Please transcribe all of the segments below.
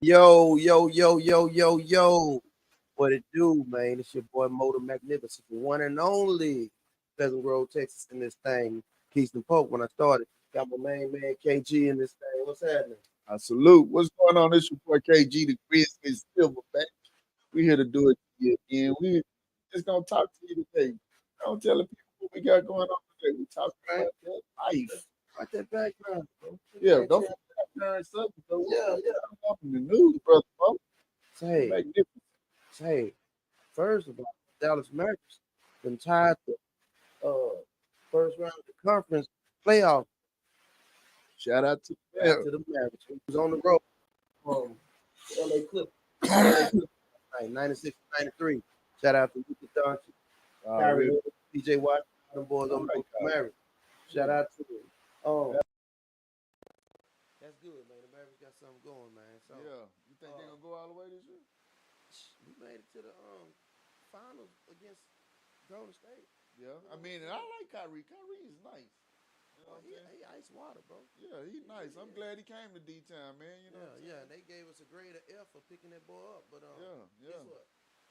Yo, yo, yo, yo, yo, yo. What it do, man? It's your boy Motor Magnificent, the one and only Pleasant Grove, Texas, in this thing. Keystone Pope when I started. Got my main man KG in this thing. What's happening? I salute. What's going on? This your boy KG, the Grizzly Silverback. We here to do it again. We just gonna talk to you today. Don't tell the people what we got going on today. We talking Right? about that life. Like that background, bro. Yeah, Appreciate don't you. forget that current subject though. Yeah, yeah. Coming up in the news, brother. Bro. Say, Magnificent. say, first of all, Dallas Mavericks been tied to first round of the conference playoff. Shout out to Shout out them. to the Mavericks. We was on the road. LA Clippers. LA Clippers. 96-93. Shout out to Luka Doncic, Kyrie Already. Irving, PJ Watt, them boys I over like there that. married. Shout out to them. That's good, man. The Mavericks got something going, man. So Yeah. You think they're uh, gonna go all the way this year? we made it to the finals against Golden State. Yeah. You I know what mean, I'm and I saying? like Kyrie. Kyrie is nice. You know Oh, what I'm saying? he ice water, bro. Yeah, he's nice. I'm Yeah, glad he came to D Town, man. You know what yeah, I'm yeah. saying? They gave us a grade of F for picking that boy up, but Yeah, guess yeah. what?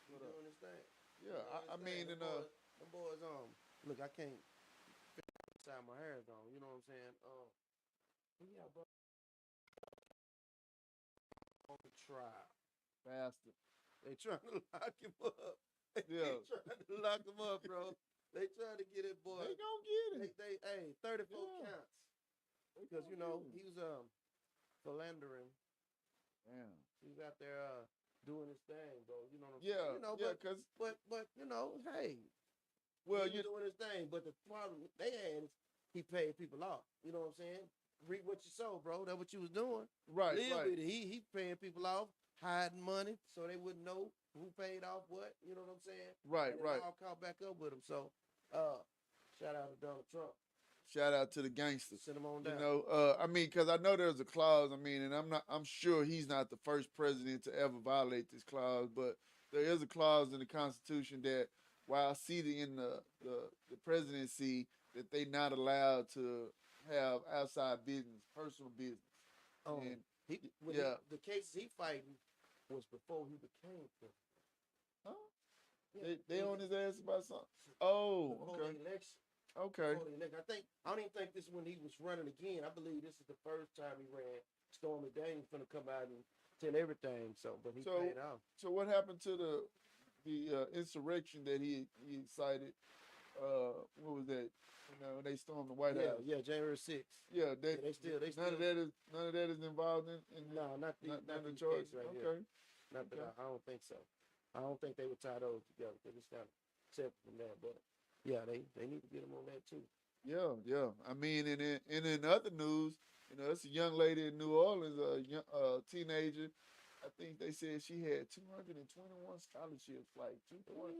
He What up? doing his thing. He Yeah, doing his I thing. mean, Them boys. Look, I can't side my hair is on. You know what I'm saying? Yeah, bro. On the trial. faster. They trying to lock him up. They Yeah, trying to lock him up, bro. They trying to get it, boy. they gonna get him. Hey, 34 Yeah, counts. they Because gonna get him. he was philandering. Damn. He was out there doing his thing, bro. You know what I'm saying? Yeah, yeah, cause But hey, well, he was you doing his thing. But the problem they had is he paid people off. You know what I'm saying? Reap what you sow, bro. That's what you was doing. right, Live right, with it. He paying people off, hiding money so they wouldn't know who paid off what. You know what I'm saying? right, And it right. all caught back up with him. So, uh, shout out to Donald Trump. Shout out to the gangsters. Send him on You down. know, I mean, cause I know there's a clause. I mean, and I'm sure he's not the first president to ever violate this clause, but there is a clause in the Constitution that while seated in the presidency, that they not allowed to have outside business, personal business, Um, and he yeah, the cases he fighting was before he became president. huh? Yeah, They it was on his ass about something. Oh, before okay, the election. okay. Before the election. I don't even think this is when he was running again. I believe this is the first time he ran. Stormy Daniels gonna come out and tell everything. So, but he So, paid off. so what happened to the insurrection that he incited? What was that? You know, they stormed the White Yeah, House. yeah, January 6th. Yeah, Yeah, they none still of that is involved in no, none not of the these charge. cases right here. Okay, Not that okay. I don't think so. I don't think they would tie those together because it's kind of separate from that. But yeah, they need to get him on that too. Yeah, yeah. I mean, in other news, you know, it's a young lady in New Orleans, a young, teenager. I think they said she had 221 scholarships, like Ooh, two point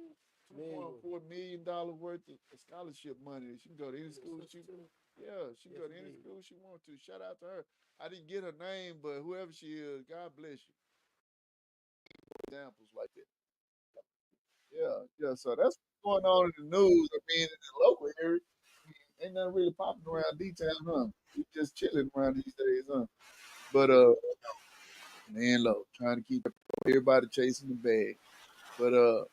million. four million dollars worth of scholarship money. She can go to any You a school sister she, too? yeah, she can Yes, go to any indeed. school she wants to. Shout out to her. I didn't get her name, but whoever she is, God bless you. Examples like that. Yeah, yeah. So that's what's going on in the news. I mean, in the local area, ain't nothing really popping around D-Town, huh? We just chilling around these days, huh? But man, low, trying to keep everybody chasing the bag. But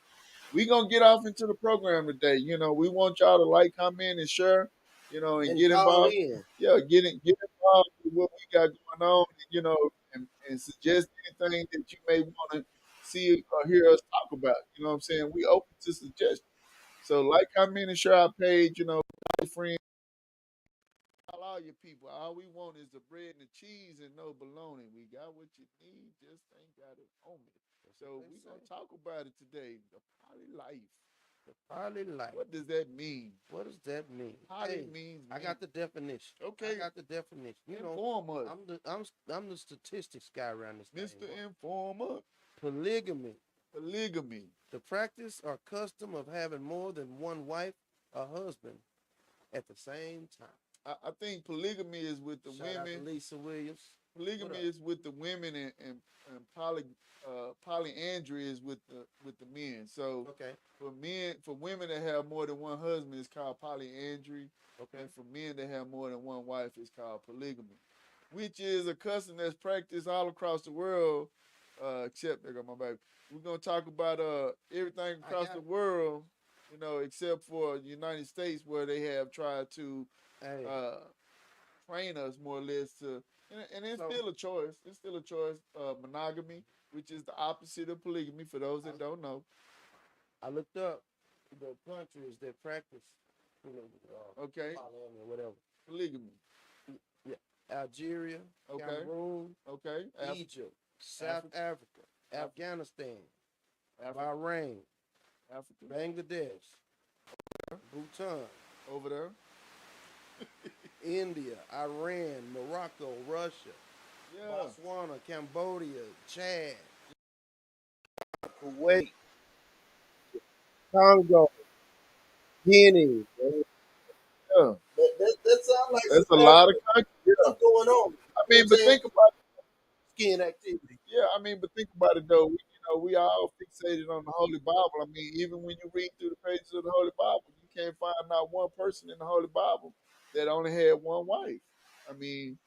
we gonna get off into the program today. You know, we want y'all to like, comment, and share. You know, and And get call involved. in. Yeah, get involved with what we got going on. You know, and suggest anything that you may want to see or hear us talk about. You know what I'm saying? We open to suggestions. So like, comment, and share our page. You know, friends. All your people. All we want is the bread and the cheese and no bologna. We got what you need, just ain't got it on me. That's what So they we say. gonna talk about it today. The poly life. Probably like. What does that mean? What does that mean? Poly Hey, means I many. got the definition. I Okay, got the definition. inform us, I'm the statistics guy around this thing, Mister bro. Informer. Polygamy, Polygamy. the practice or custom of having more than one wife or husband at the same time. I think polygamy is with the Shout out to women. Lisa Williams. What Polygamy up? is with the women, and polyandry is with the men. So Okay, for women that have more than one husband, it's called polyandry, okay. and for men that have more than one wife, it's called polygamy. which is a custom that's practiced all across the world. Except there go my baby. We're gonna talk about everything I across got the it. world, except for the United States where they have tried to Hey, uh, train us more or less to, and it's so still a choice. It's still a choice. Monogamy, which is the opposite of polygamy, for those I, that don't know. I looked up the countries that practice, you know, Okay, polyamory or whatever. polygamy. Yeah, Algeria, Okay, Cameroon, okay. Egypt, South Africa, Africa, Africa, Afghanistan, Africa, Bahrain, Africa. Bangladesh, Bhutan, Over there. India, Iran, Morocco, Russia, Yeah. Botswana, Cambodia, Chad, Kuwait, Congo, Guinea. Yeah. That sounds like That's some a lot of actual countries. Yeah. stuff going on. I You know what mean, I'm but saying? think about Skiing activity. Yeah, I mean, but think about it though. We all fixated on the Holy Bible. I mean, even when you read through the pages of the Holy Bible, you can't find not one person in the Holy Bible that only had one wife. I mean,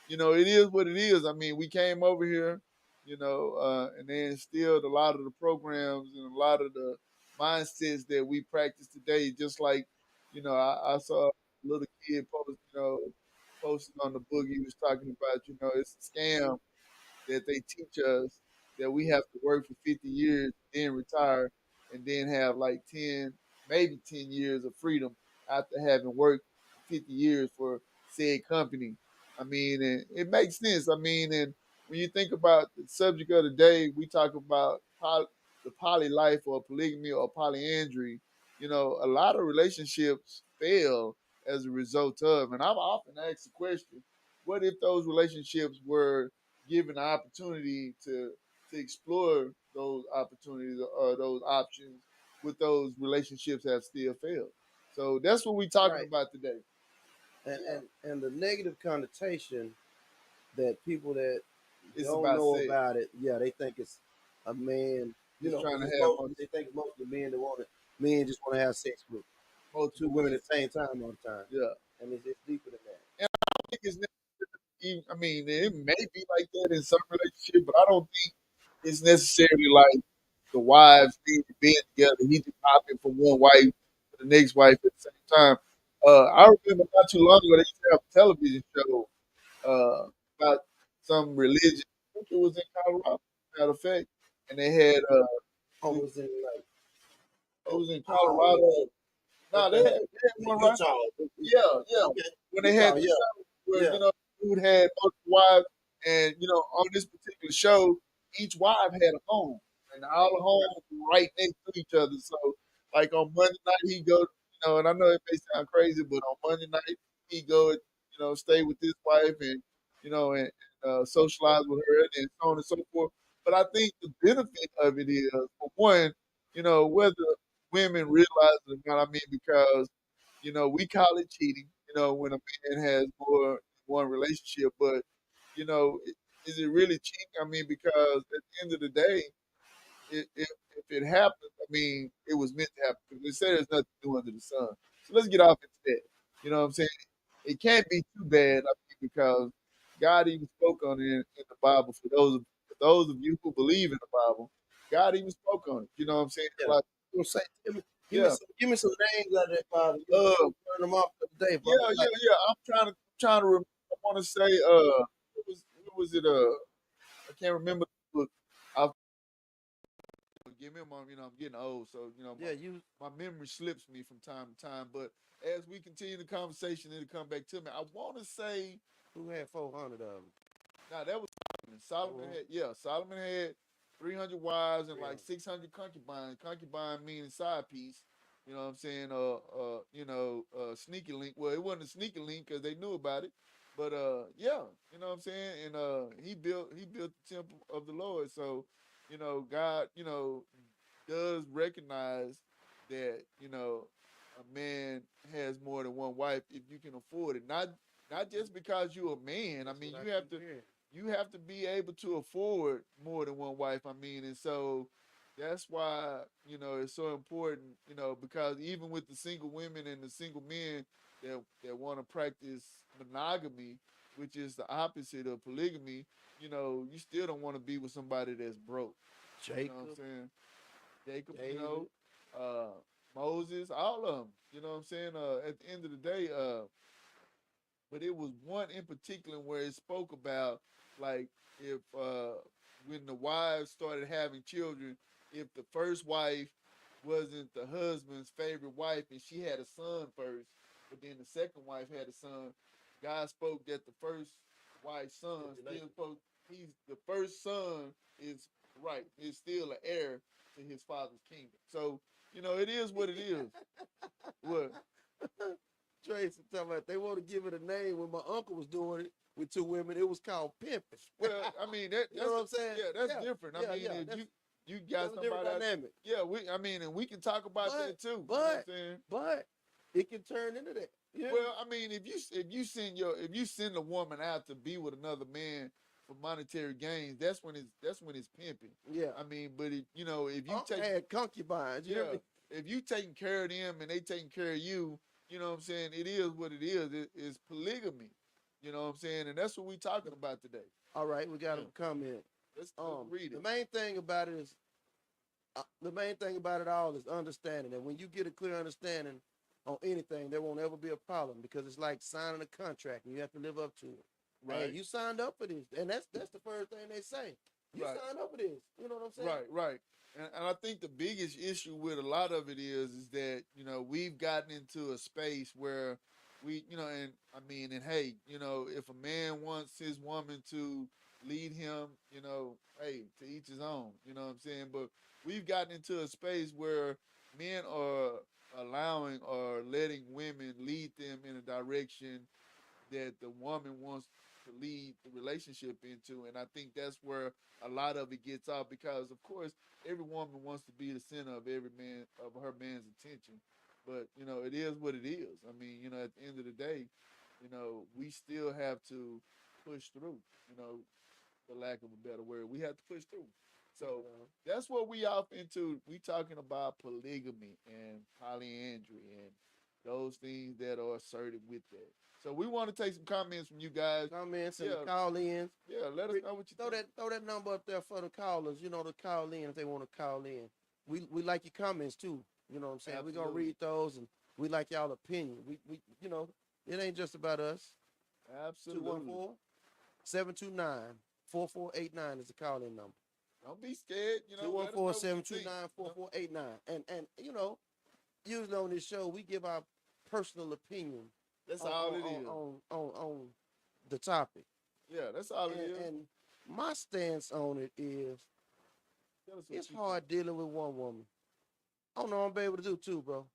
it is what it is. I mean, we came over here, and they instilled a lot of the programs and a lot of the mindsets that we practice today. Just like, I saw a little kid posting on the book he was talking about. It's a scam that they teach us that we have to work for 50 years, then retire, and then have like 10, maybe 10 years of freedom after having worked 50 years for said company. I mean, and it makes sense. I mean, and when you think about the subject of the day, we talk about the poly life or polygamy or polyandry. A lot of relationships fail as a result of, and I've often asked the question, what if those relationships were given the opportunity to explore those opportunities or those options with those relationships have still failed. So that's what we're talking Right. about today. And, Yeah, and and the negative connotation that people that it's don't about know sex. about it, yeah, they think it's a man, Just trying because to it's have mostly they think mostly men that want it. Men just want to have sex with two multiple women women. at the same time all the time, Yeah, and it's deeper than that. and I don't think it's necessarily. I mean, it may be like that in some relationships, but I don't think it's necessarily like the wives need to be together. He just hopping from one wife to the next wife at the same time. I remember not too long ago they used to have a television show about some religion. I think it was in Colorado, matter of fact, and they had Oh, was in like it oh, was in oh Colorado. No, they okay, had one right. Utah, Yeah, yeah. okay, When they had Utah, the yeah, show where yeah. dude had multiple wives, and on this particular show, each wife had a home, and all the homes were right next to each other. So, like on Monday night, he go, and I know it may sound crazy, but on Monday night he go, stay with this wife and socialize with her, and so on and so forth. But I think the benefit of it is, for one, whether women realize it or not. I mean, because we call it cheating, when a man has more than one relationship. But, is it really cheating? I mean, because at the end of the day, if it happened, I mean, it was meant to happen. Because they say there's nothing new under the sun. So let's get off into that. You know what I'm saying? It can't be too bad, I mean, because God even spoke on it in the Bible. For those of you who believe in the Bible, God even spoke on it. You know what I'm saying? Yeah. Like, I'm gonna say, yeah, give me some names out of that Bible. uh, Turn them off for the day, bro. yeah, yeah, yeah. I'm trying to remember. I want to say, what was it? I can't remember the book. I'll give me a moment. I'm getting old, so Yeah, you my memory slips me from time to time. But as we continue the conversation, it'll come back to me. I want to say, who had 400 of them? now that was Solomon. Solomon Mhm. had, yeah, Solomon had 300 wives and like 300. 600 concubines. Concubine meaning side piece. You know what I'm saying? Sneaky link. Well, it wasn't a sneaky link because they knew about it. But yeah, you know what I'm saying? And he built the temple of the Lord. So, God, does recognize that, a man has more than one wife if you can afford it. Not just because you're a man. I That's mean, what I you have keep to hearing. you have to be able to afford more than one wife. I mean, and so that's why it's so important. Because even with the single women and the single men, that want to practice monogamy, which is the opposite of polygamy, you still don't want to be with somebody that's broke. You know what I'm Jacob, saying? Jacob, David. uh, Moses, all of them. You know what I'm saying? At the end of the day, but it was one in particular where it spoke about like if when the wives started having children, if the first wife wasn't the husband's favorite wife and she had a son first, but then the second wife had a son, God spoke that the first wife's son still supposed he's the first son is right, is still an heir to his father's kingdom. So, it is what it is. What? Tracy talking about they want to give it a name. When my uncle was doing it with two women, it was called pimping. Well, I mean You know what I'm saying? yeah, that's Yeah, different. I yeah, mean, yeah. if That's you got a different somebody out, dynamic. yeah, and we can talk about that But too. You know what I'm but saying? but it can turn into that. Yeah. Well, I mean, if you send a woman out to be with another man for monetary gains, that's when it's pimping. Yeah. I mean, but if you Uncle take had concubines. You hear yeah, me? if you taking care of them and they taking care of you, you know what I'm saying? It is what it is. It's polygamy. You know what I'm saying? And that's what we talking about today. All right, we got Yeah. a comment. Let's read The it. main thing about it is the main thing about it all is understanding. And when you get a clear understanding on anything, there won't ever be a problem because it's like signing a contract and you have to live up to it. Hey, Right. you signed up for this, and that's the first thing they say. You Right. signed up for this. You know what I'm saying? Right. And I think the biggest issue with a lot of it is that, we've gotten into a space where and I mean, and hey, if a man wants his woman to lead him, hey, to each his own, you know what I'm saying? But we've gotten into a space where men are allowing or letting women lead them in a direction that the woman wants to lead the relationship into. And I think that's where a lot of it gets off because of course every woman wants to be the center of every man of her man's attention. But it is what it is. I mean, at the end of the day, we still have to push through, for lack of a better word. We have to push through. So that's what we off into. We talking about polygamy and polyandry and those things that are asserted with that. So we want to take some comments from you guys. Comments and the Yeah, call ins. yeah. Let us know what you think. Throw that number up there for the callers. You know, to call in if they want to call in. We like your comments too. You know what I'm saying? We're gonna Absolutely. read those and we like y'all opinion. We it ain't just about us. Absolutely. 214-729-4489 is the call in number. Don't be scared. Two one Let us four know what you seven two think. nine four four eight nine. And usually on this show we give our personal opinion That's on all on it is. on the topic. Yeah, that's all it And, is. and my stance on it is Tell us what it's you hard think. dealing with one woman. I don't know I'm be able to do too, bro.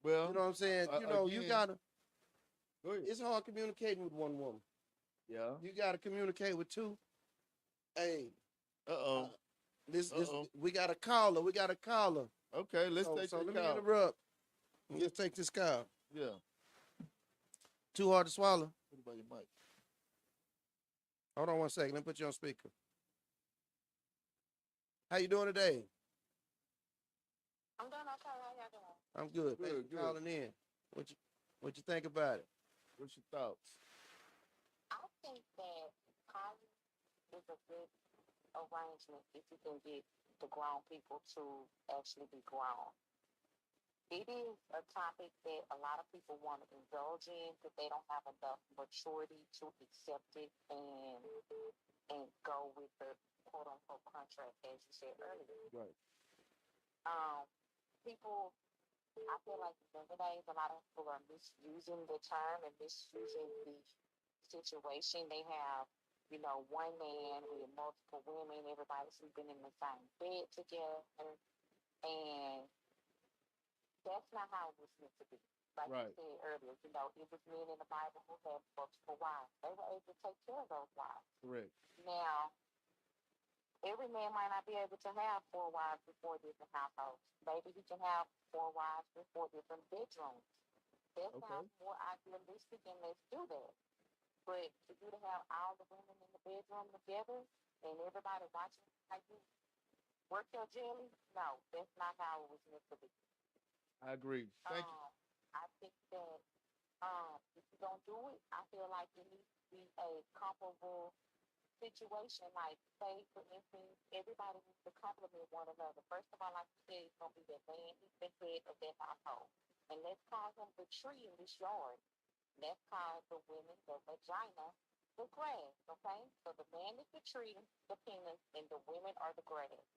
You Well, know what I'm saying? You again, gotta go ahead. it's hard communicating with one woman. Yeah. You gotta communicate with two. Hey, Uh oh. Uh this oh. we got a caller. We got a caller. Okay, let's So take so the let me call. interrupt. Let's take this call. Yeah. Too hard to swallow. What about your mic? Hold on 1 second. Let me put you on speaker. How you doing today? I'm doing okay. How y'all doing? I'm good. Thanks Good, for good. calling in. What you think about it? What's your thoughts? I think that college is a good arrangement if you can get the grown people to actually be grown. It is a topic that a lot of people want to indulge in, but they don't have enough maturity to accept it and go with the quote unquote contract, as you said earlier. Right. Um, people, I feel like nowadays a lot of people are misusing the term and misusing the situation. They have, one man with multiple women, everybody sleeping in the same bed together, and that's not how it was meant to be. Like you Right. said earlier, it was men in the Bible who had multiple wives. They were able to take care of those wives. Correct. Now, every man might not be able to have four wives in four different households. Maybe he can have four wives in four different bedrooms. That Okay. sounds more idealistic, and let's do that. But for you to have all the women in the bedroom together and everybody watching how you work your jelly, no, that's not how it was meant to be. I agree. Thank you. I think that If you don't do it, I feel like it needs to be a comparable situation. Like, say, for instance, everybody needs to compliment one another. First of all, like you said, it's going to be the man, he's the head of that household. And let's call him the tree in this yard. Let's call the women the vagina, the grass, okay? So the man is the tree, the penis, and the women are the grass.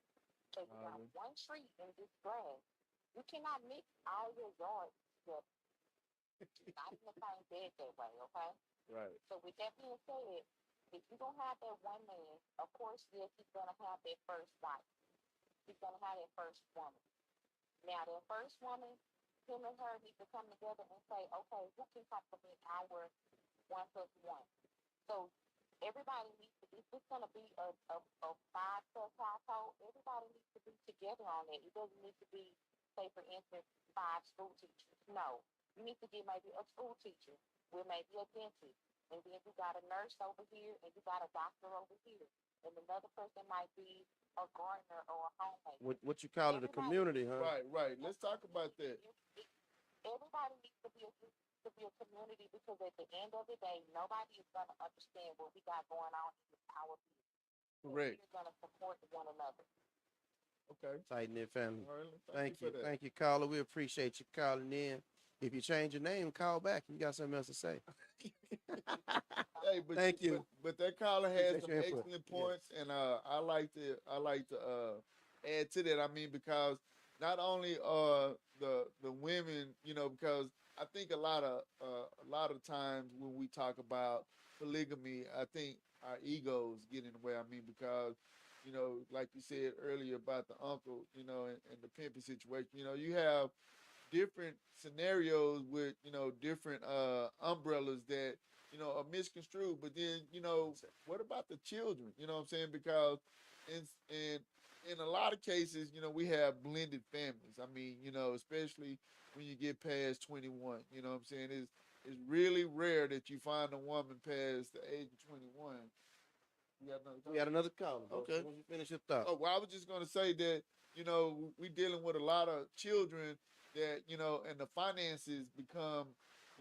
So you got one tree in this grass. You cannot mix all your yards together. Not in the same bed that way, okay? Right. So with that being said, if you don't have that one man, of course, yes, he's gonna have that first wife. He's gonna have that first woman. Now, that first woman, him and her need to come together and say, okay, who can complement our one plus one? So everybody needs to. If it's gonna be a five plus household, everybody needs to be together on that. It doesn't need to be, say, for instance, five school teachers. No, you need to get maybe a school teacher with maybe a dentist, and then you got a nurse over here, and you got a doctor over here, and another person might be a gardener or a homemaker. What you call it, a Everybody, community, huh? Right, right. Let's talk about that. everybody needs to be a community, because at the end of the day, nobody is going to understand what we got going on in our business. Correct. We're going to support one another. Okay. Tight knit family. All right. Thank for you. that. Thank you, caller. We appreciate you calling in. If you change your name, call back. You got something else to say. Hey, but Thank you. But that caller has Appreciate some your input. excellent points, and I like to add to that. I mean, because not only the women, you know, because I think a lot of times when we talk about polygamy, I think our egos get in the way. I mean, because you know, like you said earlier about the uncle, you know, and the pimping situation, you know, you have different scenarios with different umbrellas that are misconstrued. But then what about the children? You know what I'm saying? Because in a lot of cases, we have blended families. I mean, especially when you get past 21. You know what I'm saying? It's really rare that you find a woman past the age of 21. We got another caller. Bro. Okay. Once you finish your thought. Oh, well, I was just going to say that, we dealing with a lot of children that, and the finances become,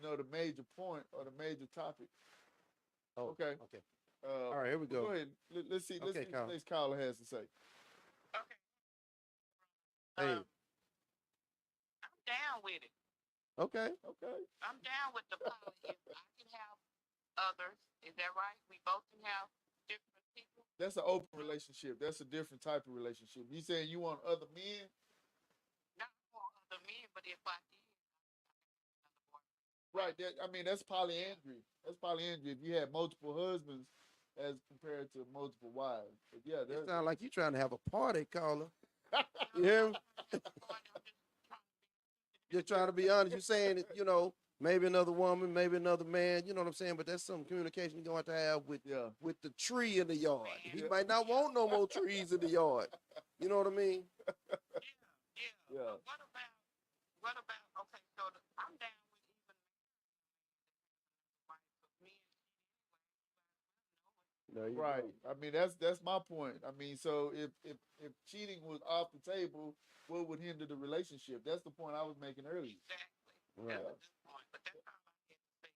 the major point or the major topic. Oh, Okay. Okay. All right, here we go. Go ahead. Let's see. Let's Okay, see what Kyle. the next caller has to say. Okay. Hey. I'm down with it. Okay. Okay. I'm down with the poly. If I can have others, is that right? We both can have different people. That's an open relationship. That's a different type of relationship. You saying you want other men? Not for other men, but if I did, another boy. Right. I mean, that's polyandry. That's polyandry. If you had multiple husbands as compared to multiple wives. But yeah, It sounds like you trying to have a party, caller. You hear me? Just trying to be honest. You're saying that, maybe another woman, maybe another man. You know what I'm saying? But that's some communication you're going to have with the tree in the yard. He might not want no more trees in the yard. You know what I mean? Yeah. Yeah. What about? Okay, so I'm down with even wife of men. There you Right. go. I mean, that's my point. I mean, so if cheating was off the table, what would hinder the relationship? That's the point I was making earlier. Exactly. Right. That's a good point. But that's all I had to say.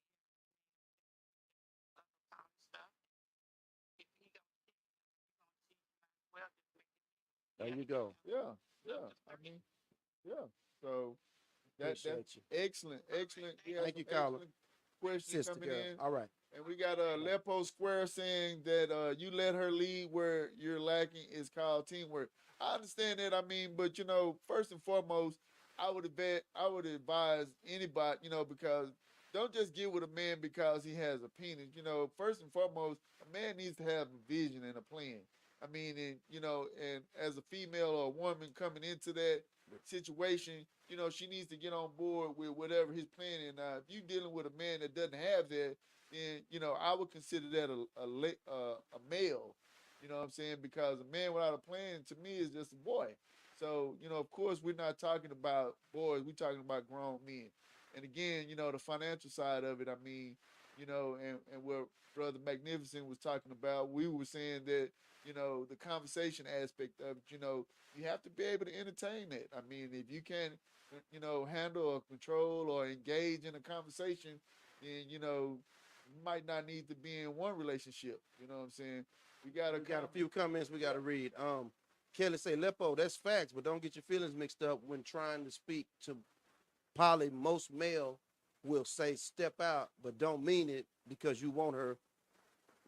Other kind of stuff. If he gonna cheat, might as well just make it. There you go. Yeah. Yeah. I mean, yeah. So that's Appreciate you. excellent. Excellent. We have Thank you, some caller. excellent questions Sister coming girl. in. All right. And we got Lepo Square saying that you let her lead where you're lacking is called teamwork. I understand that. I mean, but first and foremost, I would advise anybody, because don't just get with a man because he has a penis. First and foremost, a man needs to have a vision and a plan. I mean, and as a female or a woman coming into that situation, she needs to get on board with whatever his plan is. Now, if you're dealing with a man that doesn't have that, then I would consider that a male. You know what I'm saying? Because a man without a plan to me is just a boy. So of course, we're not talking about boys. We're talking about grown men. And again, the financial side of it. I mean, and what Brother Magnificent was talking about, we were saying that, the conversation aspect of it, you have to be able to entertain it. I mean, if you can't, handle or control or engage in a conversation, then, you might not need to be in one relationship. You know what I'm saying? We gotta We got a come. few comments we got to Yeah. read. Kelly say, Lepo, that's facts, but don't get your feelings mixed up when trying to speak to Polly. Most male will say step out, but don't mean it because you want her.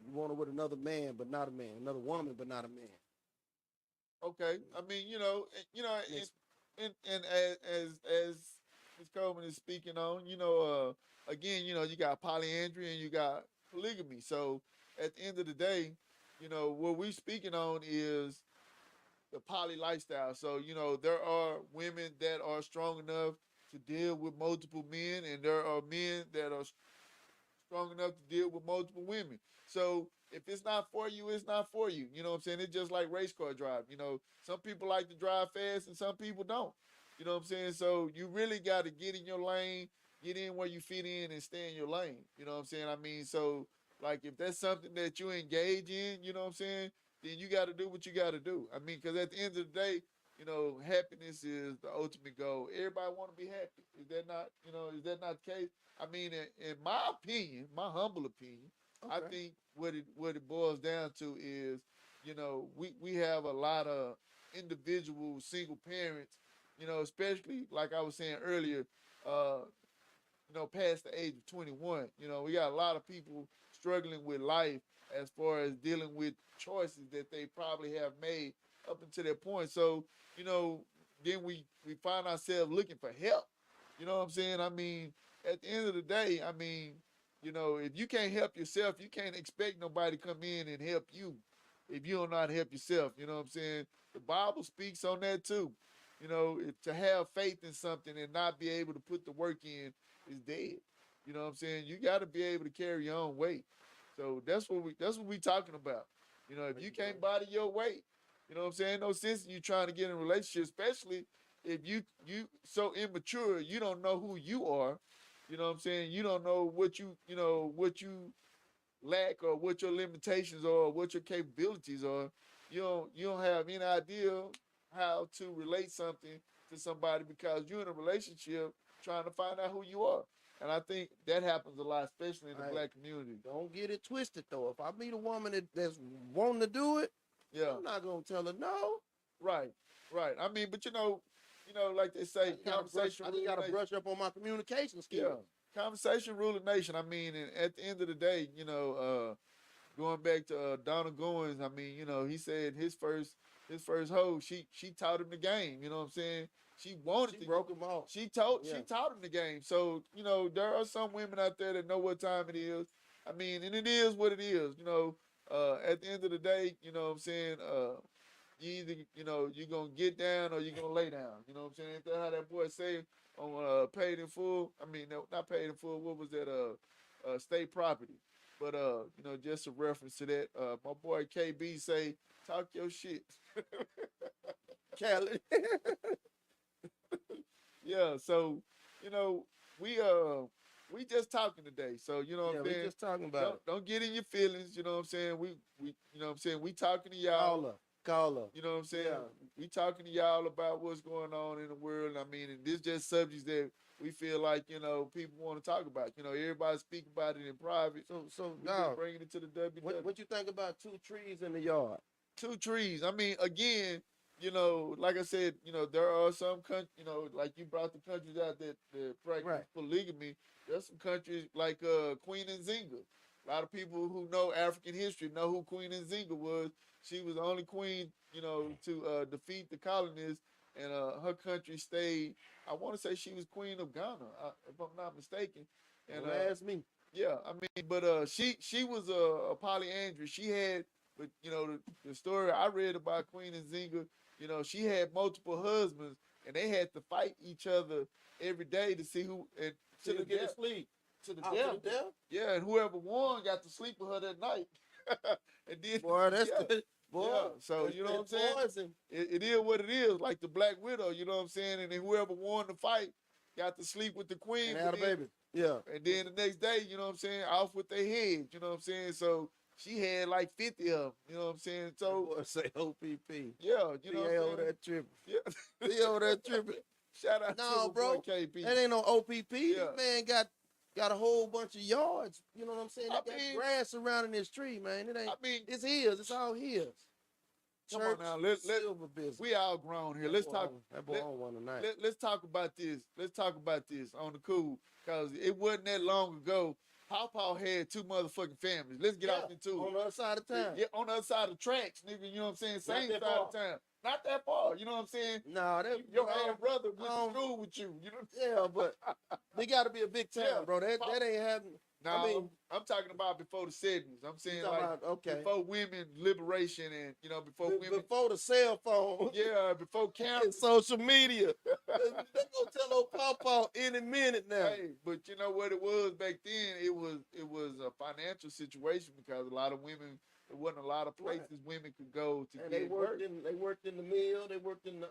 You want her with another man, but not a man. Another woman, but not a man. Okay. I mean, Next, and as Ms. Coleman is speaking on, again, you got polyandry and you got polygamy. So at the end of the day, what we're speaking on is the poly lifestyle. So, there are women that are strong enough to deal with multiple men, and there are men that are strong enough to deal with multiple women. So if it's not for you, it's not for you. You know what I'm saying? It's just like race car drive. Some people like to drive fast and some people don't. You know what I'm saying? So you really got to get in your lane, get in where you fit in, and stay in your lane. You know what I'm saying? I mean, so like if that's something that you engage in, you know what I'm saying? Then you got to do what you got to do. I mean, because at the end of the day, happiness is the ultimate goal. Everybody want to be happy. Is that not, is that not the case? I mean, in my opinion, my humble opinion, I okay. think what it boils down to is, we have a lot of individual single parents, especially like I was saying earlier, uh, past the age of 21. We got a lot of people struggling with life as far as dealing with choices that they probably have made up until that point. So, then we find ourselves looking for help. You know what I'm saying? I mean, at the end of the day, I mean, if you can't help yourself, you can't expect nobody to come in and help you if you don't know how to help yourself. You know what I'm saying? The Bible speaks on that too. To have faith in something and not be able to put the work in is dead. You know what I'm saying? You got to be able to carry your own weight. So that's what we talking about. If There you you go. can't body your weight, you know what I'm saying? No sense in you trying to get in a relationship, especially if you so immature, you don't know who you are. You know what I'm saying? You don't know what you lack or what your limitations are, or what your capabilities are. You don't have any idea how to relate something to somebody because you're in a relationship trying to find out who you are. And I think that happens a lot, especially in the Hey, black community. don't get it twisted though. If I meet a woman that's wanting to do it, Yeah, I'm not gonna tell her no. right, right. I mean, but like they say, conversation I just rule the gotta nation. brush up on my communication Yeah, skills. conversation rule the nation. I mean, and at the end of the day, going back to Donald Goins, I mean, he said his first hoe, she taught him the game. You know what I'm saying? She wanted She to. broke him off. She Yeah. taught him the game. So there are some women out there that know what time it is. I mean, and it is what it is. At the end of the day, you know what I'm saying. You either you're gonna get down or you're gonna lay down. You know what I'm saying? Ain't that how that boy say on Paid in Full? I mean, no, not Paid in Full. What was that? State Property. But just a reference to that. My boy KB say, talk your shit. Kelly. Yeah. So you know we we just talking today. So you know what Yeah, I'm we saying. just talking about it. Don't get in your feelings. You know what I'm saying. We you know what I'm saying. We talking to Call y'all. her. Call her. You know what I'm saying? Yeah. We talking to y'all about what's going on in the world. I mean, and this just subjects that we feel like, people want to talk about. Everybody speak about it in private. So We just dog, bringing it to the what WW. what you think about two trees in the yard? Two trees. I mean, again, like I said, there are some countries, like you brought the countries out that practice Right. polygamy. There's some countries like Queen Nzinga. A lot of people who know African history know who Queen Nzinga was. She was the only queen, to defeat the colonists, and her country stayed. I want to say she was Queen of Ghana, if I'm not mistaken. And Don't ask me. yeah, I mean, but she was a polyandry. She had, but the story I read about Queen Nzinga, she had multiple husbands, and they had to fight each other every day to see who and to Till the you get to death. sleep. To the Out to the death. death. Yeah, and whoever won got to sleep with her that night. And then Boy, that's yeah, the boy. yeah. So That's you know what I'm that saying? poison. It is what it is, like the Black Widow, you know what I'm saying? And then whoever won the fight, got to sleep with the queen, and had a baby. Yeah. and then the next day, you know what I'm saying, off with their heads, you know what I'm saying? So she had like 50 of them, you know what I'm saying? So Boy, say OPP. yeah, you know what I'm over saying? that tripping. Yeah. He over that tripping. Shout out to No, my boy bro. KP. That ain't no OPP. Yeah. This man got a whole bunch of yards. You know what I'm saying? I They got mean- grass surrounding this tree, man. It ain't. I mean, It's his. It's all his. come on Church, now, let silver business. we all grown here. That Let's boy talk. on- That boy let- on one tonight. Let's talk about this. Let's talk about this on the cool, cause it wasn't that long ago. Pawpaw had 2 motherfucking families. Let's get off into on it. the other side of town. Yeah, on the other side of the tracks, nigga. You know what I'm saying? Same that side far. of town. Not that far. You know what I'm saying? Nah, that Your I half don't- brother went I don't- to school with you. You know? Yeah, but they got to be a big town, Yeah. bro. That ain't happening. Now, I mean, I'm talking about before the 70s. I'm you saying talking like about okay before women liberation and before women. before the cell phone Yeah, before and camp. social media. They gonna tell old Pawpaw any minute now. Hey, but you know what it was back then? It was a financial situation because a lot of women. There wasn't a lot of Right. places women could go to And get they worked work. in the mill. They worked in the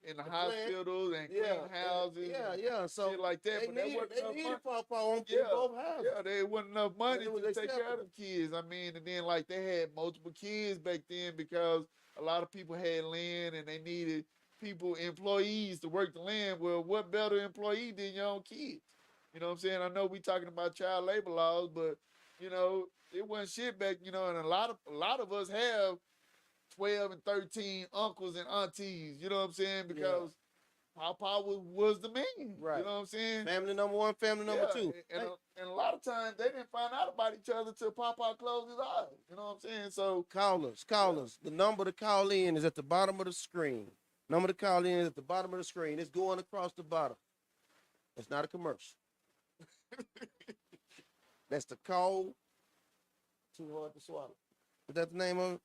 In the the plant. hospitals and Yeah, clean houses. yeah, and yeah. So shit like that. they But there needed wasn't enough money. Pawpaw on Yeah, both houses. Yeah, there wasn't enough money It was to take care of acceptable. them kids. I mean, and then like they had multiple kids back then because a lot of people had land and they needed employees to work the land. Well, what better employee than your own kids? You know what I'm saying? I know we talking about child labor laws, but it wasn't shit back. And a lot of us have 12 and 13 uncles and aunties. You know what I'm saying? Because Papa was the man. Right. You know what I'm saying? Family number one, family number two. And a lot of times they didn't find out about each other till Papa closed his eyes. You know what I'm saying? So Call us. The number to call in is at the bottom of the screen. Number to call in is at the bottom of the screen. It's going across the bottom. It's not a commercial. That's the code. Too hard to swallow. Is that the name of it?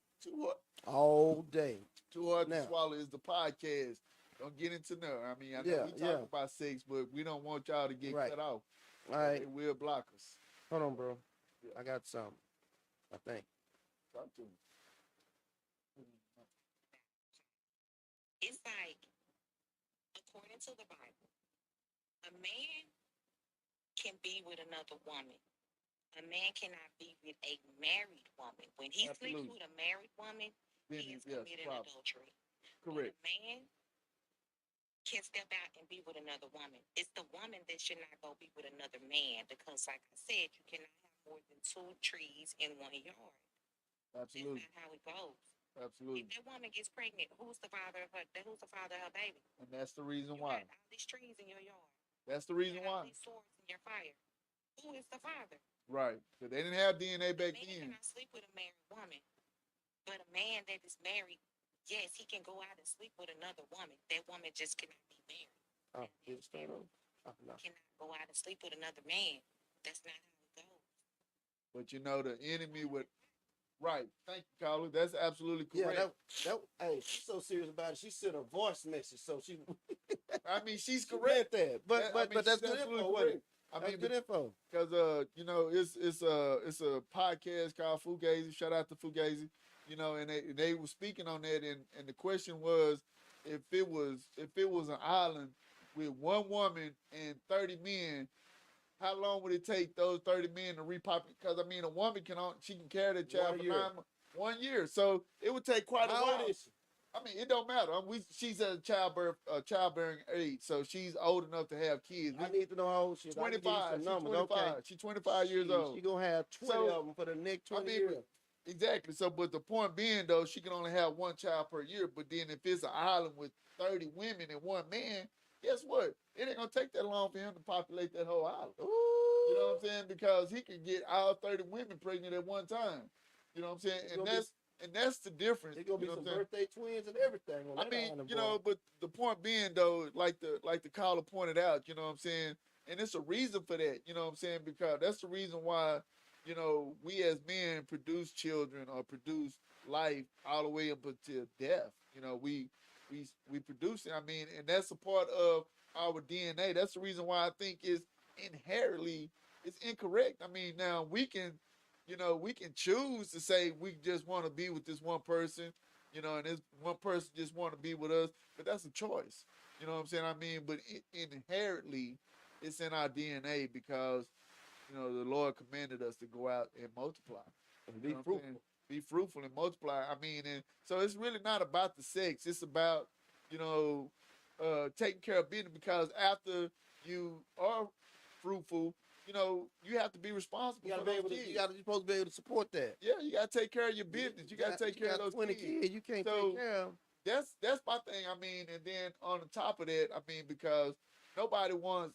All day. Too Hard to Now. Swallow is the podcast. Don't get into there. I mean, I know Yeah, we talk yeah. about sex, but we don't want y'all to get Right. cut off. All right. It will block us. Hold on, bro. Yeah. I got something. I think. Talk to me. It's like, according to the Bible, a man can be with another woman. A man cannot be with a married woman. When he sleeps Absolutely. with a married woman, Then he is yes, committing problem. adultery. Correct. But a man can step out and be with another woman. It's the woman that should not go be with another man because, like I said, you cannot have more than 2 trees in one yard. Absolutely. That's not how it goes. Absolutely. If that woman gets pregnant, who's the father of her? Who's the father of her baby? And that's the reason You why. got all these trees in your yard. That's the You reason got all why. these swords in your fire. Who is the father? Right. Because they didn't have DNA A back man then. cannot sleep with a married woman, but a man that is married, yes, he can go out and sleep with another woman. That woman just cannot be married. Oh, did it start over? Oh, no. Cannot go out and sleep with another man. That's not how it goes. But the enemy would. Right. Thank you, caller. That's absolutely Yeah, correct. hey, she's so serious about it. She sent a voice message, so she I mean, she's she correct. meant that. But I mean, but that's she's good absolutely info, wasn't correct. it? I That's mean, good info. because it's a podcast called Fugazi. Shout out to Fugazi. And they were speaking on that, and the question was if it was an island with one woman and 30 men, how long would it take those 30 men to repopulate? Because I mean, a woman she can carry the child 1 for year. 9 months. 1 year, so it would take quite a How while. old is she? I mean, it don't matter. She's at childbearing age, so she's old enough to have kids. I need to know how old she is. I can give you 25. some She's numbers. 25. Okay. She's 25 years old. She gonna have 20 So, of them for the next 20 I mean, years. Exactly. So, but the point being, though, she can only have one child per year. But then if it's an island with 30 women and one man, guess what? It ain't going to take that long for him to populate that whole island. Ooh. You know what I'm saying? Because he can get all 30 women pregnant at one time. You know what I'm saying? And that's the difference. There's gonna be you know some what I'm saying? birthday twins and everything. On I that mean, island, you boy. know, but the point being though, like the caller pointed out, you know what I'm saying, and it's a reason for that, you know what I'm saying, because that's the reason why, we as men produce children or produce life all the way up until death. We produce it. I mean, and that's a part of our DNA. That's the reason why I think it's incorrect. I mean, now we can choose to say we just want to be with this one person, and this one person just want to be with us, but that's a choice. You know what I'm saying? I mean, but inherently, it's in our DNA because the Lord commanded us to go out and multiply. And You be know what I'm saying? fruitful. Be fruitful and multiply. I mean, and so it's really not about the sex. It's about, you know, taking care of business because after you are fruitful, you have to be responsible You gotta for be those able to. kids. You're supposed to be able to support that. Yeah, you gotta take care of your business. You gotta take You care of got those 20 kids. kids. You can't take So care of 'em. that's my thing. I mean, and then on the top of that, I mean, because nobody wants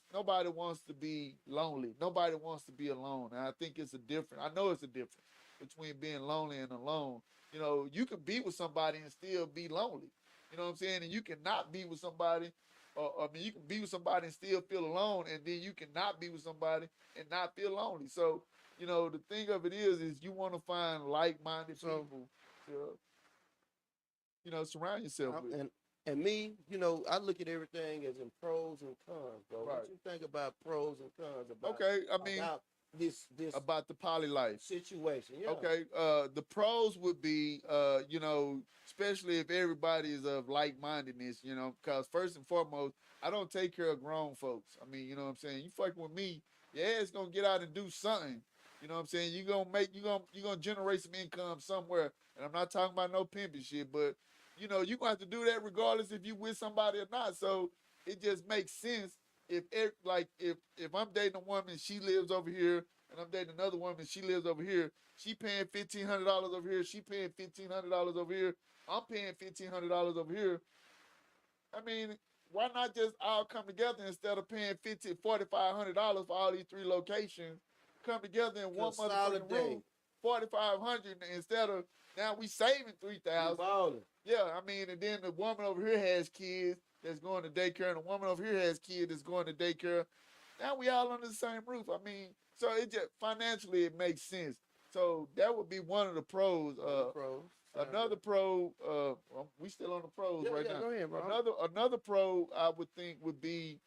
to be lonely. Nobody wants to be alone. And I think it's a difference. I know it's a difference between being lonely and alone. You can be with somebody and still be lonely. You know what I'm saying? And you cannot be with somebody, or I mean, you can be with somebody and still feel alone, and then you cannot be with somebody and not feel lonely. So, the thing of it is you want to find like-minded So, people to, surround yourself with. and me, I look at everything as in pros and cons, bro. Right. What you think about pros and cons Okay, I mean, about this about the poly life. situation? Yeah. Okay, the pros would be, especially if everybody is of like-mindedness, because first and foremost, I don't take care of grown folks. I mean, you know what I'm saying? You fucking with me, your ass gonna get out and do something. You know what I'm saying? You gonna generate some income somewhere, and I'm not talking about no pimping shit, but you gonna have to do that regardless if you with somebody or not. So it just makes sense if I'm dating a woman, she lives over here, and I'm dating another woman, she lives over here. She paying $1,500 over here. She paying $1,500 over here. I'm paying $1,500 over here. I mean, why not just all come together instead of paying $4,500 for all these three locations? Come together in one motherfucking room, Consolidate. 4,500 instead of now we saving You 3,000. balling. Yeah, I mean, and then the woman over here has kids that's going to daycare, and the woman over here has kids that's going to daycare. Now we all under the same roof. I mean, so it just financially it makes sense. So that would be one of the pros. Pros. Another pro. We still on the pros Yeah, right yeah. now. Go ahead, bro. Another pro I would think would be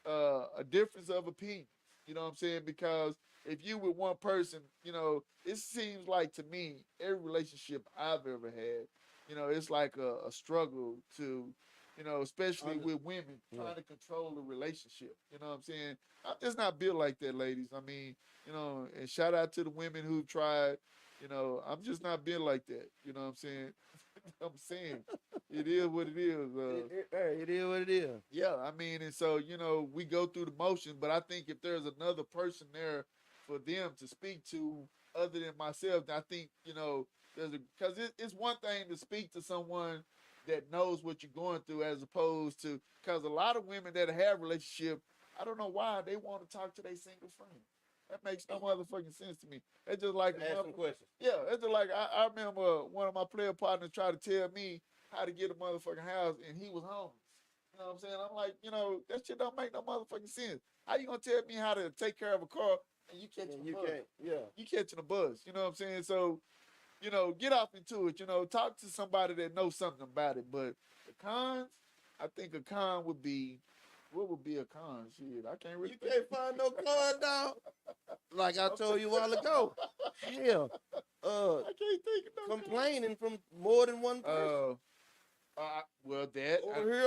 a difference of opinion. You know what I'm saying? Because if you with one person, it seems like to me every relationship I've ever had, it's like a struggle to, especially with women trying to control the relationship. You know what I'm saying? I'm just not built like that, ladies. I mean, and shout out to the women who tried. I'm just not built like that. You know what I'm saying? I'm saying it is what it is. It is what it is. Yeah, I mean, and so we go through the motions, but I think if there's another person there for them to speak to other than myself, I think there's because it's one thing to speak to someone that knows what you're going through as opposed to because a lot of women that have relationship, I don't know why they want to talk to their single friend. That makes no motherfucking sense to me. It's just like Ask some questions. yeah, it's just like I remember one of my player partners tried to tell me how to get a motherfucking house, and he was homeless. You know what I'm saying? I'm like, that shit don't make no motherfucking sense. How you gonna tell me how to take care of a car and you catching And a you bus? can't. Yeah. You catching a bus. You know what I'm saying? So, get off into it. Talk to somebody that knows something about it. But the cons, I think a con would be, what would be a con? Shit, I can't really. You can't find no con, dog. Like I told you a while ago. Hell, I can't think of no con. complaining from more than one person. Well, that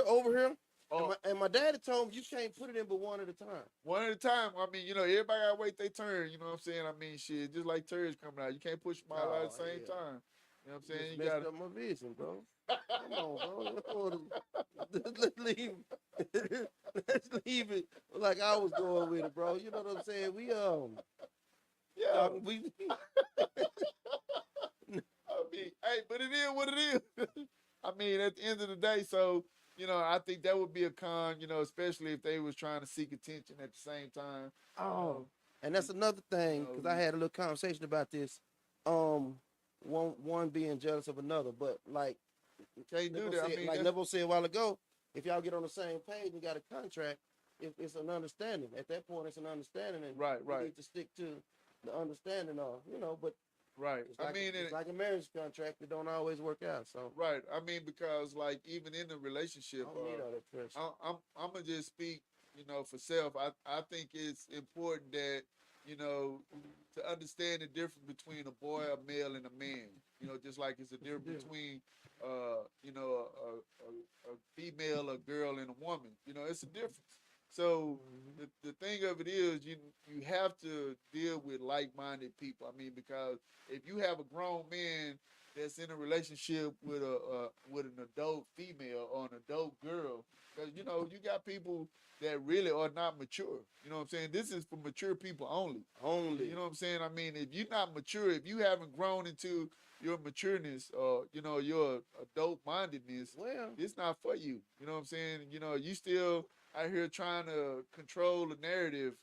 Over here. Oh. And my daddy told me you can't put it in but one at a time. One at a time. I mean, everybody gotta wait their turn. You know what I'm saying? I mean, shit, just like turds coming out, you can't push them all out at the same time. You know what I'm saying? Just You messed gotta. up my vision, bro. Come on, bro. Let's leave. Let's leave it like I was going with it, bro. You know what I'm saying? Yeah. We I mean, hey, but it is what it is. I mean, at the end of the day, so I think that would be a con. Especially if they was trying to seek attention at the same time. And that's another thing because I you- had a little conversation about this. One being jealous of another, but like Can't do Nebo that. I said, mean, like that's- Nebo said a while ago, if y'all get on the same page and got a contract, it's an understanding. At that point, it's an understanding, and Right. you need to stick to the understanding of, but right. it's like, I mean, it's like a marriage contract that don't always work out. So right. I mean, because like even in the relationship, I don't need all that pressure. I'm gonna just speak, for self. I think it's important that you know, to understand the difference between a boy, a male, and a man. You know, just like it's a difference between, you know, a female, a girl, and a woman. You know, it's a difference. So the thing of it is, you have to deal with like-minded people. I mean, because if you have a grown man that's in a relationship with with an adult female or an adult girl, because you know you got people that really are not mature. You know what I'm saying? This is for mature people only. Only. You know what I'm saying? I mean, if you're not mature, if you haven't grown into your matureness or you know your adult mindedness, Well, it's not for you. You know what I'm saying? You know, you still out here trying to control the narrative.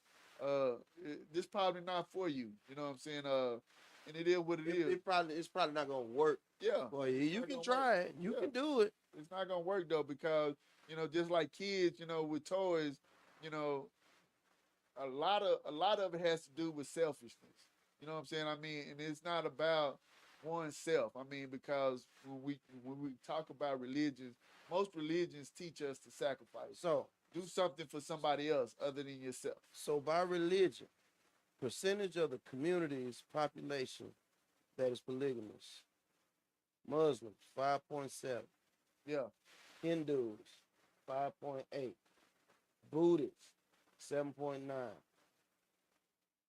This probably not for you. You know what I'm saying? And it is what it is. it's probably not gonna work. Yeah. Boy, you can try it. You can do it. It's not gonna work though because you know just like kids, you know, with toys, you know, a lot of it has to do with selfishness. You know what I'm saying? I mean, and it's not about oneself. I mean, because when we talk about religions, most religions teach us to sacrifice. So Do something for somebody else other than yourself. so by religion, percentage of the community's population that is polygamous. Muslims 5.7, Yeah, Hindus 5.8, Buddhists 7.9.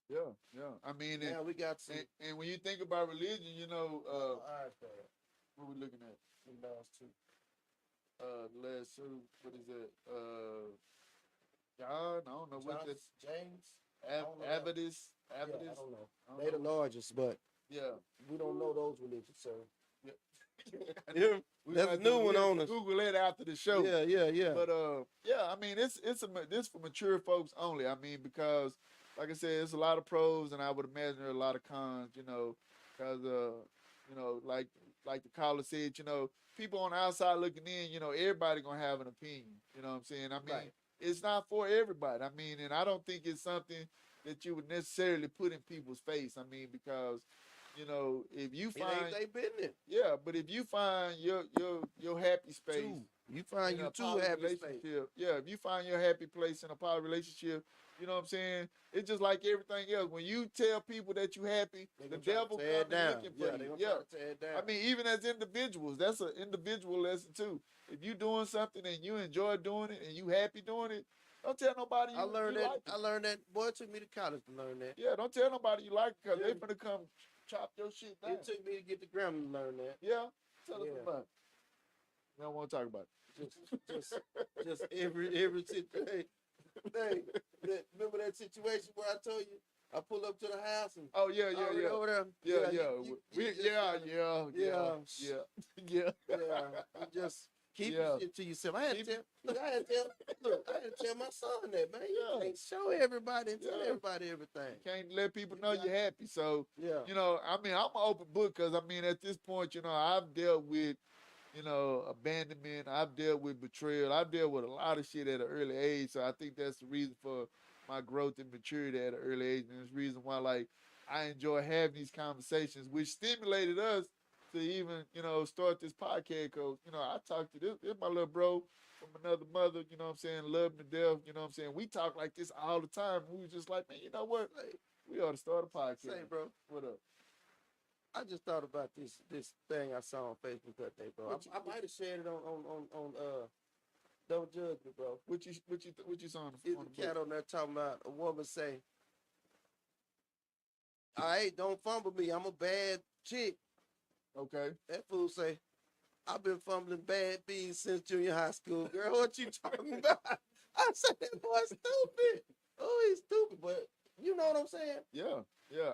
yeah. I mean, Now we got some. and when you think about religion, you know, iPad. what we looking at? The last two. The last two, what is it? John, I don't know what that. James. I don't know that. Avidus, Yeah, I Avidus. don't know. I They the don't know. largest, but Yeah. we don't know those religions, sir. Yeah. Yeah, We that's gonna a have new to one on us. Google it after the show. Yeah. But yeah, I mean, this for mature folks only. I mean, because like I said, it's a lot of pros, and I would imagine there are a lot of cons. You know, because you know, like the caller said, you know, people on the outside looking in, you know, everybody gonna have an opinion. You know what I'm saying? I mean, Right. it's not for everybody. I mean, and I don't think it's something that you would necessarily put in people's face. I mean, because you know, if you It ain't find they business. yeah, but if you find your happy space Two. You find in you a two poly happy space. relationship, yeah, if you find your happy place in a poly relationship, you know what I'm saying? It's just like everything else. When you tell people that you happy, They the gonna try to devil tear it come in down. looking Yeah, for they you. gonna Yeah. try to tear it down. I mean, even as individuals, that's an individual lesson too. If you doing something and you enjoy doing it and you happy doing it, don't tell nobody I you learned that. like it. I learned that. Boy, it took me to college to learn that. Yeah, don't tell nobody you like it because they Yeah. finna come chop your shit down. It took me to get the grammar to learn that. Yeah, tell us Yeah. about it. We don't want to talk about it. Just every situation. Hey, remember that situation where I told you I pull up to the house and Oh yeah, already over there. yeah. You just gotta- Yeah. You just keep Yeah. your shit to yourself. I had to tell. Look, I had to tell my son that, man. You Yeah. can't show everybody and tell Yeah. everybody everything. Can't let people You know got- you're happy. So Yeah. you know, I mean, I'm an open book because I mean, at this point, you know, I've dealt with, you know, abandonment. I've dealt with betrayal. I've dealt with a lot of shit at an early age. So I think that's the reason for my growth and maturity at an early age, and it's the reason why, like, I enjoy having these conversations, which stimulated us to even, you know, start this podcast. Cause you know, I talked to this my little bro from another mother. You know what I'm saying? Love him to death. You know what I'm saying? We talk like this all the time. We was just like, man, you know what? Say, We ought to start a podcast. say, bro. What up? I just thought about this thing I saw on Facebook that day, bro. What you- I might have shared it on Don't Judge Me, bro. What you saw on Is the the book? cat on there talking about a woman say, "All right, don't fumble me. I'm a bad chick." Okay. That fool say, "I've been fumbling bad bees since junior high school." Girl, what you talking about? I said, "That boy stupid. Oh, he's stupid." But you know what I'm saying? Yeah.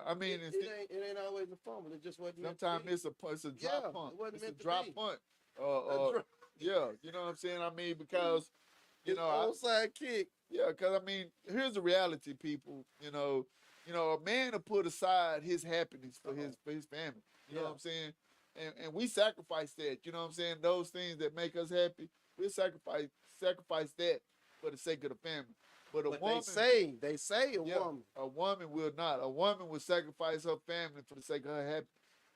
I mean, It ain't always a fumble. It just wasn't. meant to sometimes be. it's a Yeah, drop punt. it wasn't It's a meant to drop be. punt. A dro- Yeah, you know what I'm saying? I mean, because you His know, I, onside kick. yeah, because I mean, here's the reality, people. A man will put aside his happiness for his family. You know Yeah. what I'm saying? And we sacrifice that. You know what I'm saying? Those things that make us happy, we sacrifice that for the sake of the family. But a But woman, they say a yeah, woman. a woman will not. A woman will sacrifice her family for the sake of her happiness.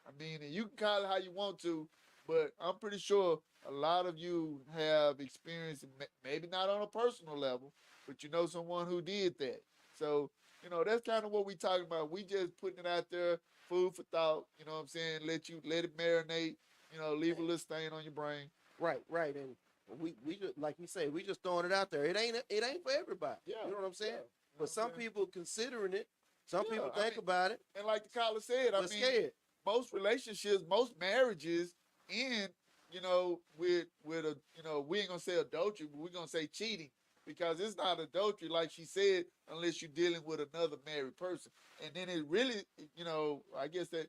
I mean, and you can call it how you want to, but I'm pretty sure a lot of you have experienced, maybe not on a personal level, but you know someone who did that. So You know, that's kind of what we talking about. We just putting it out there, food for thought. You know what I'm saying? Let it marinate. You know, leave a little stain on your brain. Right. And we just like you say, we just throwing it out there. It ain't for everybody. Yeah. You know what I'm saying? Yeah. You know But what some I'm saying? people considering it. Some people I think mean, about it, and like the caller said, I but mean, scared. most relationships, most marriages end, you know, with a, you know, we ain't gonna say adultery, but we're gonna say cheating because it's not adultery, like she said, unless you're dealing with another married person. And then it really, you know, I guess that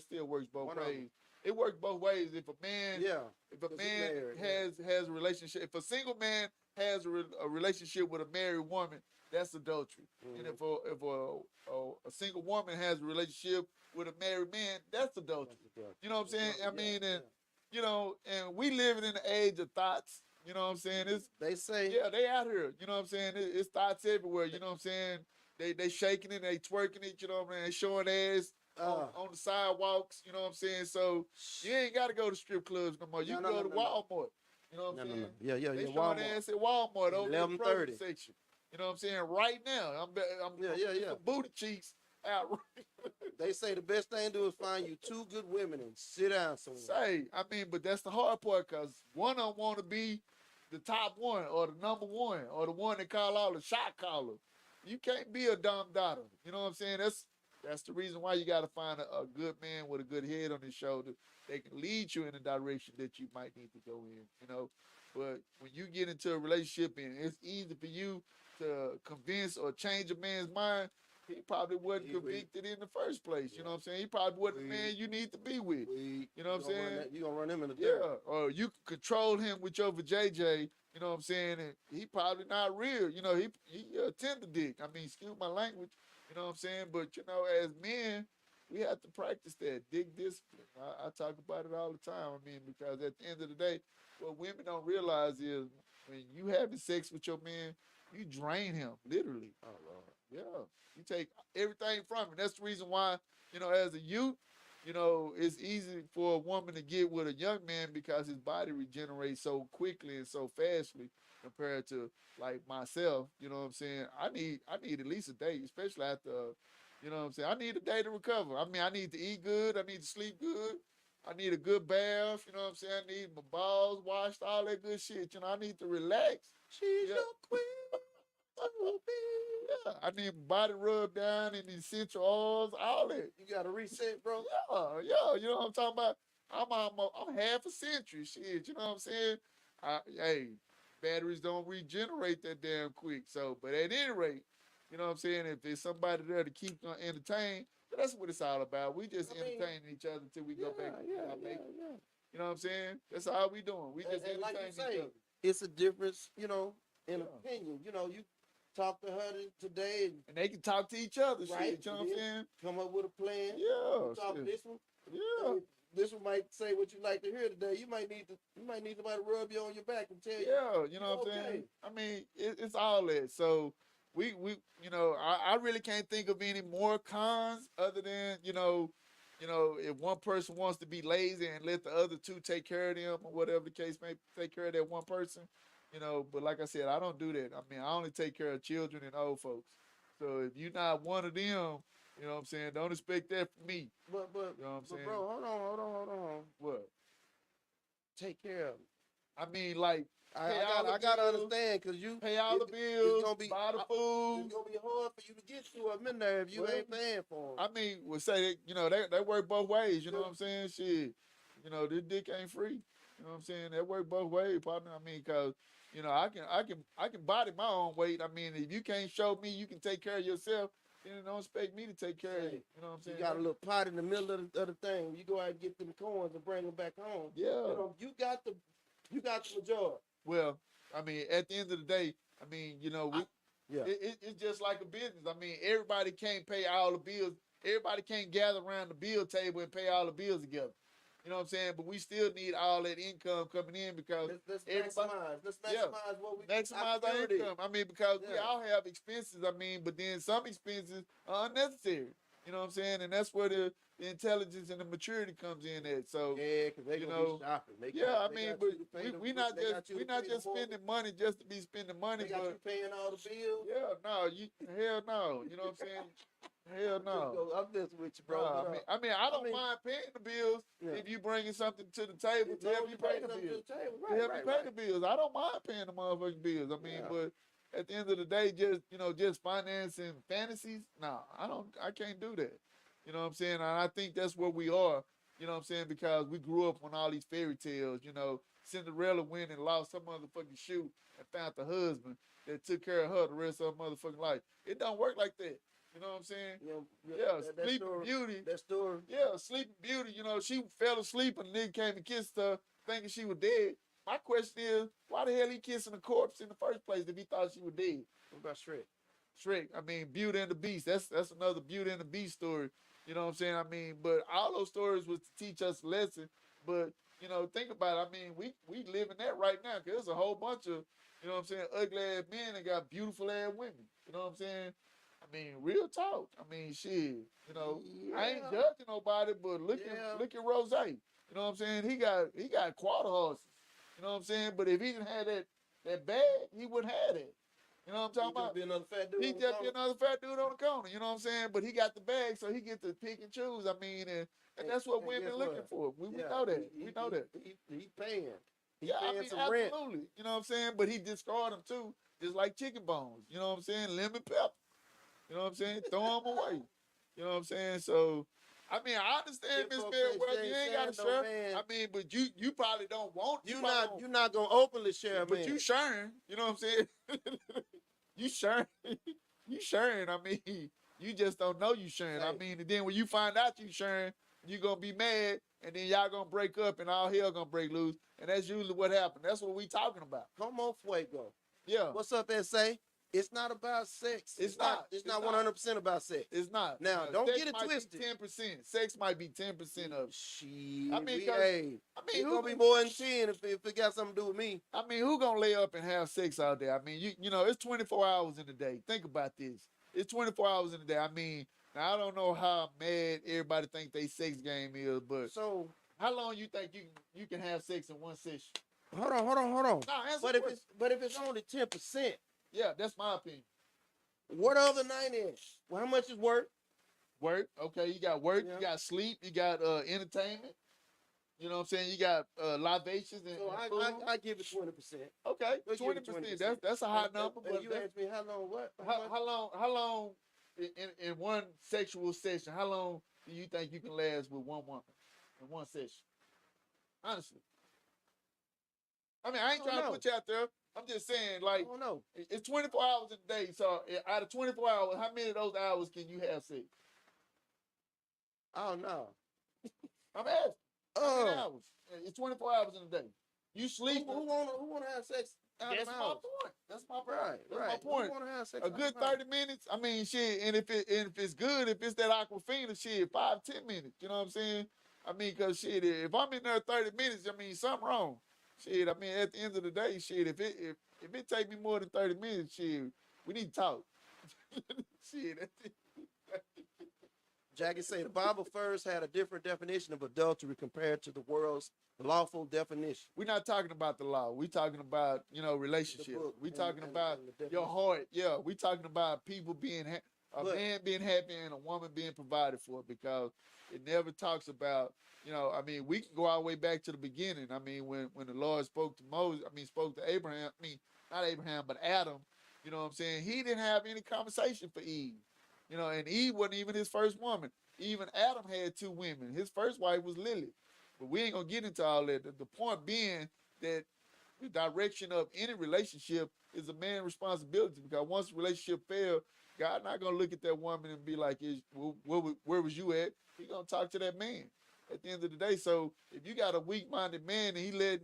still works both One of 'em. ways. It works both ways. If a man, Yeah. if a 'Cause he man married, has a relationship, if a single man has a relationship with a married woman, that's adultery. And Mhm. if a single woman has a relationship with a married man, that's adultery. You know what I'm saying? I mean, and you know, and we living in the age of thoughts. You know what I'm saying? It's They say yeah, they out here. You know what I'm saying? It's thoughts everywhere. You know what I'm saying? They shaking it, they twerking it. You know what I'm saying? They showing ass on the sidewalks. You know what I'm saying? So you ain't got to go to strip clubs no more. You can go to Walmart. You know what I'm saying? Yeah. They showing Walmart. ass at Walmart over in the 11:30. produce section. You know what I'm saying? Right now, I'm Yeah. some booty cheeks out. They say the best thing to do is find you two good women and sit down somewhere. Say, I mean, but that's the hard part because one of them want to be the top one or the number one or the one that call all the shot callers. You can't be a dumb daughter. You know what I'm saying? That's the reason why you got to find a good man with a good head on his shoulder that can lead you in the direction that you might need to go in. You know, but when you get into a relationship and it's easy for you to convince or change a man's mind, he probably wasn't convicted in the first place. You know what I'm saying? He probably wasn't the man you need to be with. You know what I'm saying? You gonna run him in the Yeah. dirt. Or you can control him with your vajayjay. You know what I'm saying? And he probably not real. You know, he a tender dick. I mean, excuse my language. You know what I'm saying? But you know, as men, we have to practice that dick discipline. I talk about it all the time. I mean, because at the end of the day, what women don't realize is when you having sex with your man, you drain him literally. Oh Lord. Yeah, you take everything from him. That's the reason why, you know, as a youth, you know, it's easy for a woman to get with a young man because his body regenerates so quickly and so fastly compared to like myself. You know what I'm saying? I need at least a day, especially after, you know what I'm saying? I need a day to recover. I mean, I need to eat good. I need to sleep good. I need a good bath. You know what I'm saying? I need my balls washed, all that good shit. You know, I need to relax. She's Yeah. your queen. Yeah, I need body rub down and essential oils, all that. You got to reset, bro. Yeah, you know what I'm talking about? I'm half a century, shit. You know what I'm saying? Hey, batteries don't regenerate that damn quick. So, but at any rate, you know what I'm saying? If there's somebody there to keep entertained, that's what it's all about. We just entertaining each other until we go back to our mate. Yeah. You know what I'm saying? That's all we doing. We just And like you entertaining each say, other. it's a difference, in Yeah. opinion. You talk to her today, And they can talk to each other, right? shit. You know what I'm saying? Come up with a plan. Yeah. You talk to Shit. this one. Yeah. This one might say what you like to hear today. You might need somebody to rub you on your back and tell you. Yeah, you know what I'm saying? I mean, it's all that. So we you know, I really can't think of any more cons other than, if one person wants to be lazy and let the other two take care of them or whatever the case may take care of that one person, but like I said, I don't do that. I mean, I only take care of children and old folks. So if you're not one of them, you know what I'm saying, don't expect that from me. But You know what I'm saying? bro, hold on. What? Take care of them. I mean, like, I gotta understand because you pay all the bills, it's gonna be buy the food. It's gonna be hard for you to get to them in there if you ain't paying for them. I mean, would say that, they work both ways. You know what I'm saying? Shit, this dick ain't free. You know what I'm saying? That work both ways, partner. I mean, cause I can body my own weight. I mean, if you can't show me you can take care of yourself, then don't expect me to take care of you. You know what I'm saying? You got a little pot in the middle of the thing. You go out and get them coins and bring them back home. Yeah. You got the majority. Well, I mean, at the end of the day, I mean, it's just like a business. I mean, everybody can't pay all the bills. Everybody can't gather around the bill table and pay all the bills together. You know what I'm saying? But we still need all that income coming in because let's everybody maximize what we maximize our income. I mean, because we all have expenses. I mean, but then some expenses are unnecessary. You You know what I'm saying? And that's where the intelligence and the maturity comes in at. So Yeah, because they you gonna know, be shopping. They yeah, got, I they mean, got but you to pay them. we They got you to not pay just the mortgage. spending money just to be spending money, They got you but paying all the bills. yeah, no, hell no. You know what I'm saying? Hell no. I'm just with you, bro. No, But I don't mind paying the bills yeah. if you bringing something to the table As to long help as you you pay bring the something to bills. the table, To help you pay the right. bills. I don't mind paying the motherfucking bills. I mean, Yeah. but at the end of the day, just financing fantasies, no, I can't do that. You know what I'm saying? And I think that's where we are, you know what I'm saying, because we grew up on all these fairy tales, Cinderella went and lost her motherfucking shoe and found the husband that took care of her the rest of her motherfucking life. It don't work like that. You know what I'm saying? Yeah, Sleeping Beauty. That story. Yeah, Sleeping Beauty. She fell asleep and the nigga came and kissed her, thinking she was dead. My question is, why the hell he kissing a corpse in the first place if he thought she was dead? What about Shrek? Shrek. I mean, Beauty and the Beast. That's another Beauty and the Beast story. You know what I'm saying? I mean, but all those stories was to teach us a lesson. But think about it. I mean, we living that right now because there's a whole bunch of ugly ass men and got beautiful ass women. You know what I'm saying? I mean, real talk. I mean, shit. I ain't judging nobody, but look at Rose. You know what I'm saying? He got quarter horses. You know what I'm saying? But if he didn't have that bag, he wouldn't have that. You know what I'm talking about? Be another fat dude. He just be another fat dude on the corner. You know what I'm saying? But he got the bag, so he get to pick and choose. I mean, and that's what women looking for. We know that. We know that. He paying. Yeah, I mean, some rent. absolutely. You know what I'm saying? But he destroyed them too, just like chicken bones. You know what I'm saying? Lemon pepper. You know what I'm saying? Throw them away. You know what I'm saying? So, I mean, I understand, Miss Fairweather. You ain't got to share. I mean, but you probably don't want. You're not gonna openly share, but you sharing. You know what I'm saying? You sharing. You sharing. I mean, you just don't know you sharing. I mean, and then when you find out you sharing, you gonna be mad, and then y'all gonna break up, and all hell gonna break loose. And that's usually what happened. That's what we talking about. Como fuego. Yeah. What's up, SA? It's not about sex. It's not 100% about sex. It's not. Now, don't get it twisted. 10%. Sex might be 10% of it. Shit. I mean, it's gonna be more than 10 if it got something to do with me. I mean, who gonna lay up and have sex out there? I mean, it's 24 hours in a day. Think about this. It's 24 hours in a day. I mean, now I don't know how mad everybody think they sex game is, but so how long you think you can have sex in one session? Hold on. No, but if it's only 10%. Yeah, that's my opinion. What other 90? Well, how much is work? Work. Okay, you got work, you got sleep, you got entertainment. You know what I'm saying? You got libations and so food. I give it 20%. Okay, 20%. That's a high number. But you asked me how long what? How long in one sexual session, how long do you think you can last with one woman in one session? Honestly. I mean, I ain't trying to put you out there. I'm just saying, like, it's 24 hours in a day. So out of 24 hours, how many of those hours can you have sex? Oh, no. I'm asking. How many hours? It's 24 hours in a day. You sleep. Who wanna have sex? That's my point. That's my point. Right. That's my point. Who wanna have sex? A good 30 minutes. I mean, shit. And if it's good, if it's that Aquafina shit, 5-10 minutes. You know what I'm saying? I mean, cause shit, if I'm in there 30 minutes, I mean, something wrong. Shit, I mean, at the end of the day, shit, if it take me more than 30 minutes, shit, we need to talk. Shit, that's it. Jackie say the Bible first had a different definition of adultery compared to the world's lawful definition. We're not talking about the law. We're talking about, relationship. We're talking about your heart. Yeah, we're talking about people being a man being happy and a woman being provided for, because it never talks about, I mean, we can go all the way back to the beginning. I mean, when the Lord spoke to Abraham, not Abraham, but Adam, you know what I'm saying? He didn't have any conversation for Eve. And Eve wasn't even his first woman. Even Adam had 2 women. His first wife was Lily. But we ain't going to get into all that. The point being that the direction of any relationship is a man's responsibility, because once the relationship fails, God not going to look at that woman and be like, where was you at? He's going to talk to that man at the end of the day. So if you got a weak-minded man and he let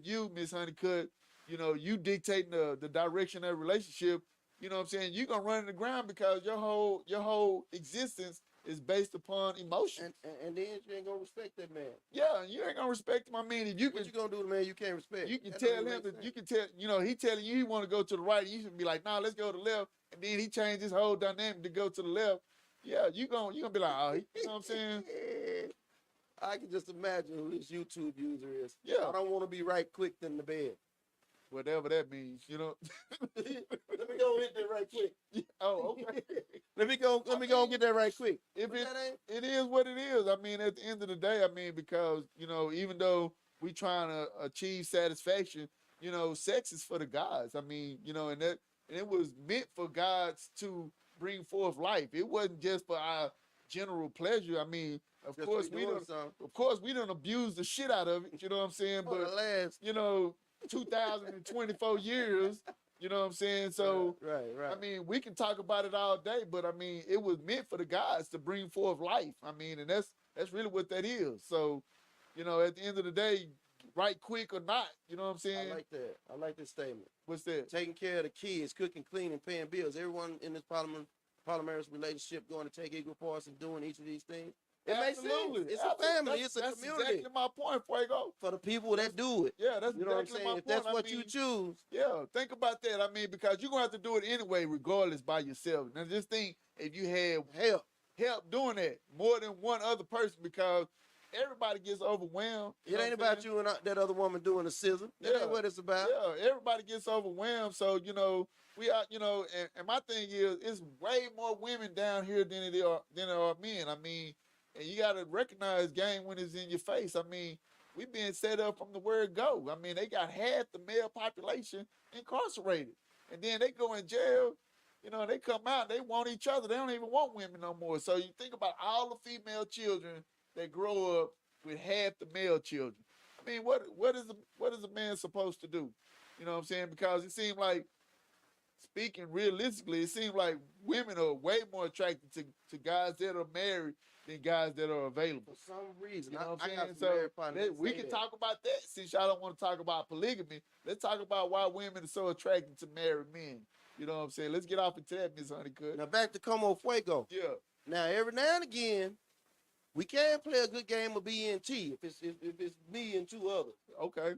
you, Miss Honeycutt, you dictating the direction of the relationship, you know what I'm saying? You're going to run in the ground, because your whole existence is based upon emotion. And then you ain't going to respect that man. Yeah, you ain't going to respect him. I mean, if you what you going to do to the man you can't respect? You can tell him that, he telling you he want to go to the right. You should be like, nah, let's go to the left. And then he changed his whole dynamic to go to the left. Yeah, you gonna be like, oh, you know what I'm saying? I can just imagine who this YouTube user is. Yeah. I don't want to be right quick in the bed. Whatever that means, you know. Let me go hit that right quick. Oh, okay. Let me go mean, get that right quick. If But that ain't it is what it is. I mean, at the end of the day, I mean, because even though we trying to achieve satisfaction, sex is for the gods. I mean, and it was meant for gods to bring forth life. It wasn't just for our general pleasure. I mean, of just course be we doing don't. something Of course we don't abuse the shit out of it. You know what I'm saying? for the But last 2024 years. You know what I'm saying? So right. I mean, we can talk about it all day, but I mean, it was meant for the gods to bring forth life. I mean, and that's really what that is. So, at the end of the day, right quick or not, you know what I'm saying? I like that. I like this statement. What's that? Taking care of the kids, cooking, cleaning, paying bills. Everyone in this polyamorous relationship going to take equal parts in doing each of these things. It makes sense. It's a family. It's a community. That's exactly my point, Fuego. For the people that do it. Yeah, that's you know exactly what I'm saying. my If point. that's what you choose. Yeah, think about that. I mean, because you're gonna have to do it anyway, regardless, by yourself. Now, just think if you had help doing that, more than one other person, because everybody gets overwhelmed. It ain't about you and that other woman doing the scissor. That ain't what it's about. Yeah, everybody gets overwhelmed. So, we are, and my thing is, it's way more women down here than there are men. I mean, and you got to recognize game when it's in your face. I mean, we being set up from the word go. I mean, they got half the male population incarcerated. And then they go in jail, they come out, they want each other. They don't even want women no more. So you think about all the female children that grow up with half the male children. I mean, what is a man supposed to do? You know what I'm saying? Because it seems like, speaking realistically, it seems like women are way more attracted to guys that are married than guys that are available. For some reason. You know what I'm I saying? got some married partners We can talk about that since y'all don't want to talk about polygamy. Let's talk about why women are so attracted to married men. You know what I'm saying? Let's get off into that, Miss Honeycutt. Now back to Como Fuego. Yeah. Now every now and again, we can play a good game of BNT if it's me and two others. Okay.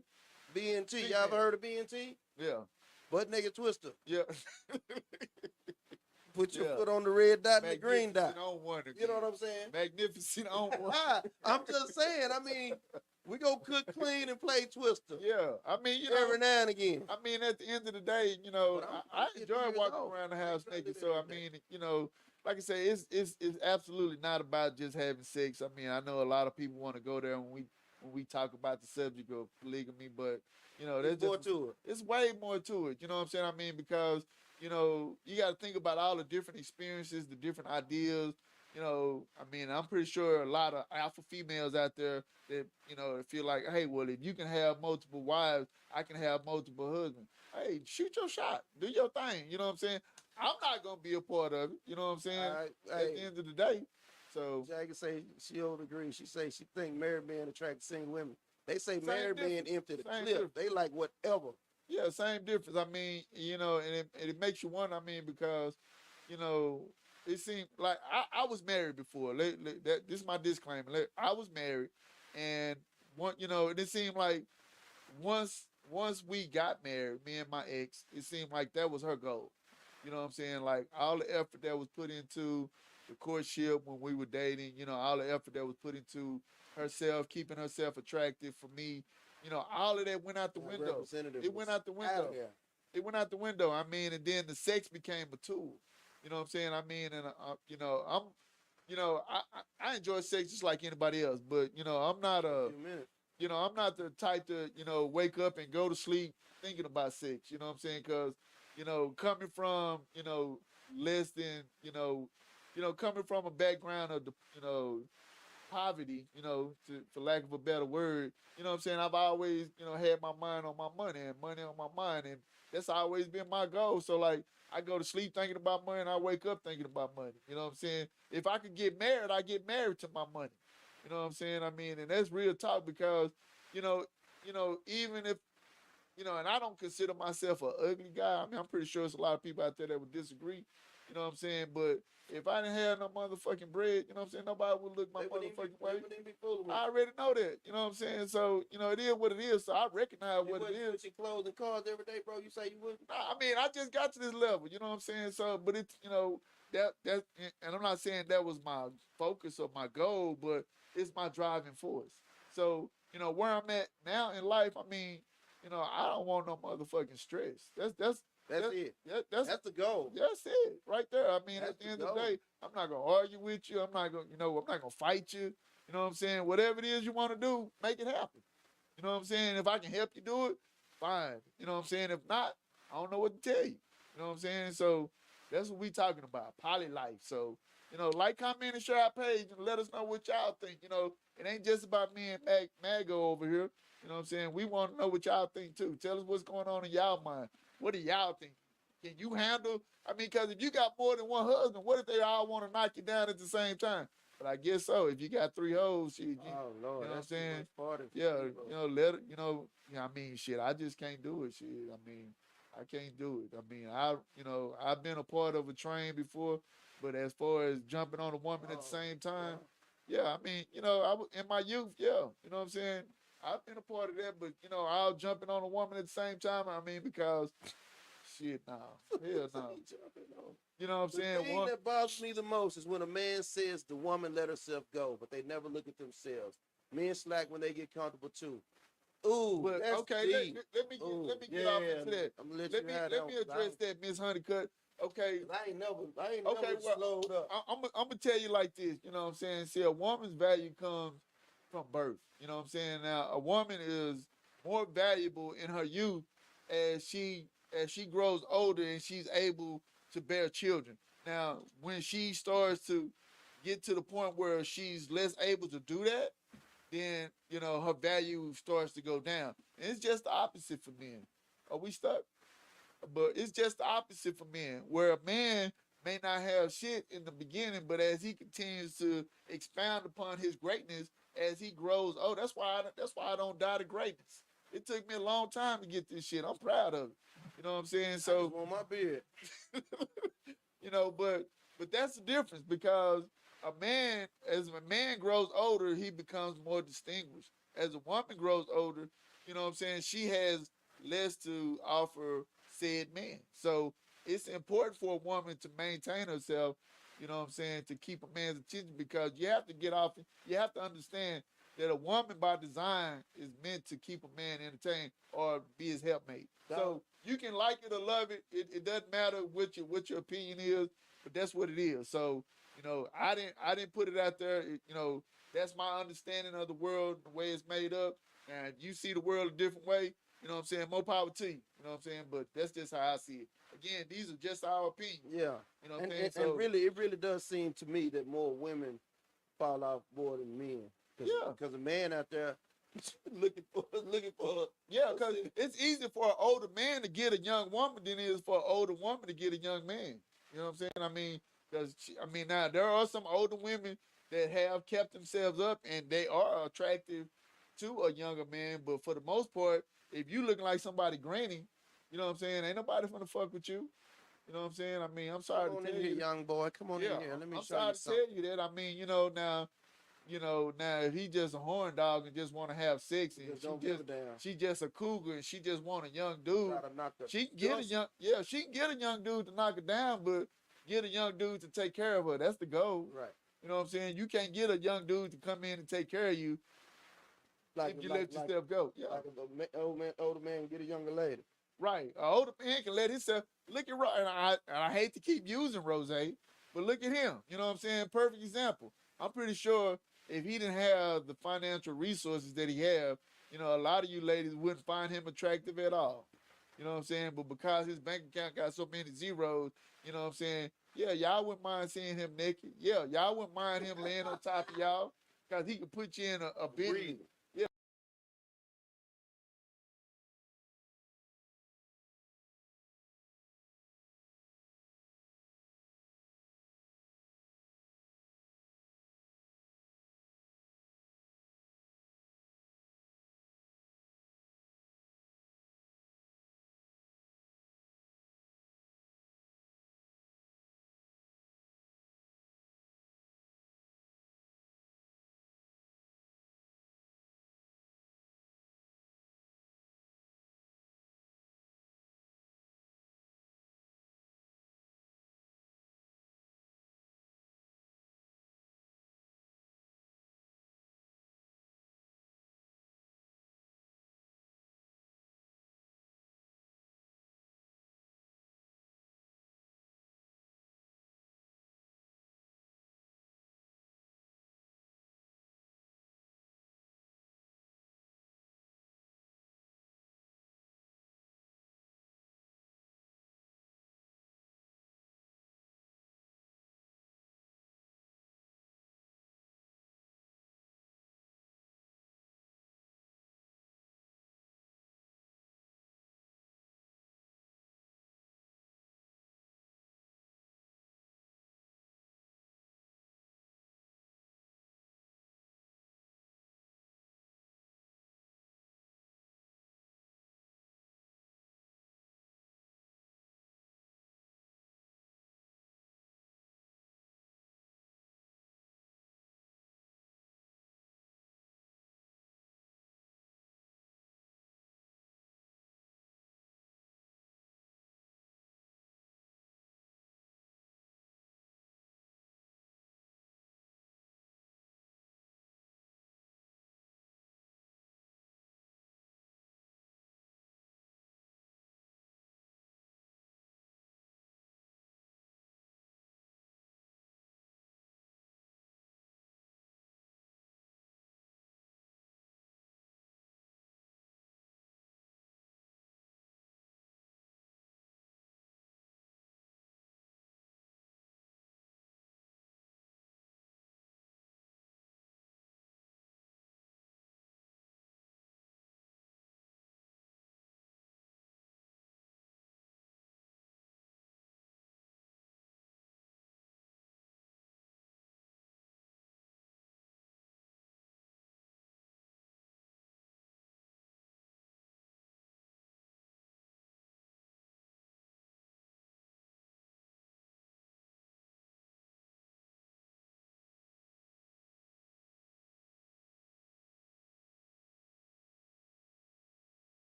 BNT. Y'all ever heard of BNT? Yeah. Butt nigga twister. Yeah. Put your foot on the red dot and the green dot. On one again. You know what I'm saying? Magnificent on one. I'm just saying. I mean, we go cook, clean, and play twister. Yeah, I mean, every now and again. I mean, at the end of the day, I enjoy walking around the house naked. So I mean, like I say, it's absolutely not about just having sex. I mean, I know a lot of people want to go there when we talk about the subject of polygamy, but there's more to it. It's way more to it. You know what I'm saying? I mean, because you got to think about all the different experiences, the different ideas. I mean, I'm pretty sure a lot of alpha females out there that, feel like, hey, well, if you can have multiple wives, I can have multiple husbands. Hey, shoot your shot. Do your thing. You know what I'm saying? I'm not going to be a part of it. You know what I'm saying? At the end of the day. So Jagger say she don't agree. She say she think married men attract single women. They say married men empty the clip. They like whatever. Yeah, same difference. I mean, and it makes you wonder. I mean, because, it seemed like I was married before. This is my disclaimer. I was married, and it seemed like once we got married, me and my ex, it seemed like that was her goal. You know what I'm saying? Like all the effort that was put into the courtship when we were dating, all the effort that was put into herself, keeping herself attractive for me, all of that went out the window. It went out the window. It went out the window. I mean, and then the sex became a tool. You know what I'm saying? I mean, and I enjoy sex just like anybody else, but I'm not I'm not the type to wake up and go to sleep thinking about sex. You know what I'm saying? Because coming from less than coming from a background of poverty, for lack of a better word, you know what I'm saying? I've always, had my mind on my money and money on my mind. And that's always been my goal. So, like, I go to sleep thinking about money and I wake up thinking about money. You know what I'm saying? If I could get married, I get married to my money. You know what I'm saying? I mean, and that's real talk because, even if, and I don't consider myself an ugly guy. I mean, I'm pretty sure there's a lot of people out there that would disagree. You know what I'm saying? But if I didn't have no motherfucking bread, you know what I'm saying? Nobody would look my motherfucking way. I already know that. You know what I'm saying? So, it is what it is. So I recognize what it is. You clothes and cars every day, bro. You say you wouldn't? I mean, I just got to this level. You know what I'm saying? So, but it's, and I'm not saying that was my focus or my goal, but it's my driving force. So where I'm at now in life, I mean, I don't want no motherfucking stress. That's it. That's That's the goal. that's it right there. I mean, That's at the the end of the goal. day, I'm not gonna argue with you. I'm not gonna, I'm not gonna fight you. You know what I'm saying? Whatever it is you want to do, make it happen. You know what I'm saying? If I can help you do it, fine. You know what I'm saying? If not, I don't know what to tell you. You know what I'm saying? So that's what we talking about, poly life. So, like, comment, and share our page and let us know what y'all think. It ain't just about me and Mago over here. You know what I'm saying? We want to know what y'all think too. Tell us what's going on in y'all mind. What do y'all think? Can you handle? I mean, because if you got more than one husband, what if they all want to knock you down at the same time? But I guess so. If you got three hoes, shit, Oh you Lord, know what I'm that's too saying? much party. Yeah, Bro. let it, I mean, shit, I just can't do it, shit. I mean, I can't do it. I mean, I've been a part of a train before, but as far as jumping on a woman at the Oh, same time, wow. yeah, I mean, in my youth, yeah, you know what I'm saying? I've been a part of that, but I was jumping on a woman at the same time. I mean, because shit, no, hell no. You know what I'm The saying? thing One, that bothers me the most is when a man says the woman let herself go, but they never look at themselves. Men slack when they get comfortable too. Ooh, but that's okay, deep. let Ooh, me get off yeah. into that. I'm gonna let Let you me have that let one me because address that, Miss Honeycutt. Okay, I ain't okay, never well, slowed up. I'm gonna tell you like this. You know what I'm saying? See, a woman's value comes from birth. You know what I'm saying? Now, a woman is more valuable in her youth as she grows older and she's able to bear children. Now, when she starts to get to the point where she's less able to do that, then her value starts to go down. And it's just the opposite for men. Are we stuck? But it's just the opposite for men, where a man may not have shit in the beginning, but as he continues to expound upon his greatness as he grows, that's why I don't die to greatness. It took me a long time to get this shit. I'm proud of it. You know what I'm saying? I just So want my beard. but that's the difference because as a man grows older, he becomes more distinguished. As a woman grows older, you know what I'm saying, she has less to offer said man. So it's important for a woman to maintain herself, you know what I'm saying, to keep a man's attention because you have to get off, you have to understand that a woman by design is meant to keep a man entertained or be his helpmate. So you can like it or love it. It doesn't matter what your opinion is, but that's what it is. So I didn't put it out there. That's my understanding of the world, the way it's made up. And if you see the world a different way, you know what I'm saying, more power to you. You know what I'm saying, but that's just how I see it. Again, these are just our opinions. Yeah. You know what I'm And, saying? and and So really, it really does seem to me that more women fall off more than men. yeah, Because a man out there looking for yeah, because it's easier for an older man to get a young woman than it is for an older woman to get a young man. You know what I'm saying? I mean, because now there are some older women that have kept themselves up and they are attractive to a younger man. But for the most part, if you looking like somebody granny, you know what I'm saying? Ain't nobody gonna fuck with you. You know what I'm saying? I mean, I'm sorry come to on in tell here, you. young boy. Come on in Yeah, here. Let me I'm show you sorry to something. tell you that. I mean, now if he just a horn dog and just want to have sex and Just don't give a damn. she just a cougar and she just want a young dude, Try to knock the she can get a dust. she can get a young dude to knock her down, but get a young dude to take care of her. That's the goal. Right. You know what I'm saying? You can't get a young dude to come in and take care of you Like if you like let like yourself go. Yeah, like a older man get a younger lady. right. An older man can let himself look at and I hate to keep using Rose, but look at him. You know what I'm saying? Perfect example. I'm pretty sure if he didn't have the financial resources that he have, a lot of you ladies wouldn't find him attractive at all. You know what I'm saying? But because his bank account got so many zeros, you know what I'm saying? Yeah, y'all wouldn't mind seeing him naked. Yeah, y'all wouldn't mind him laying on top of y'all because he could put you in a Bentley. Breathing.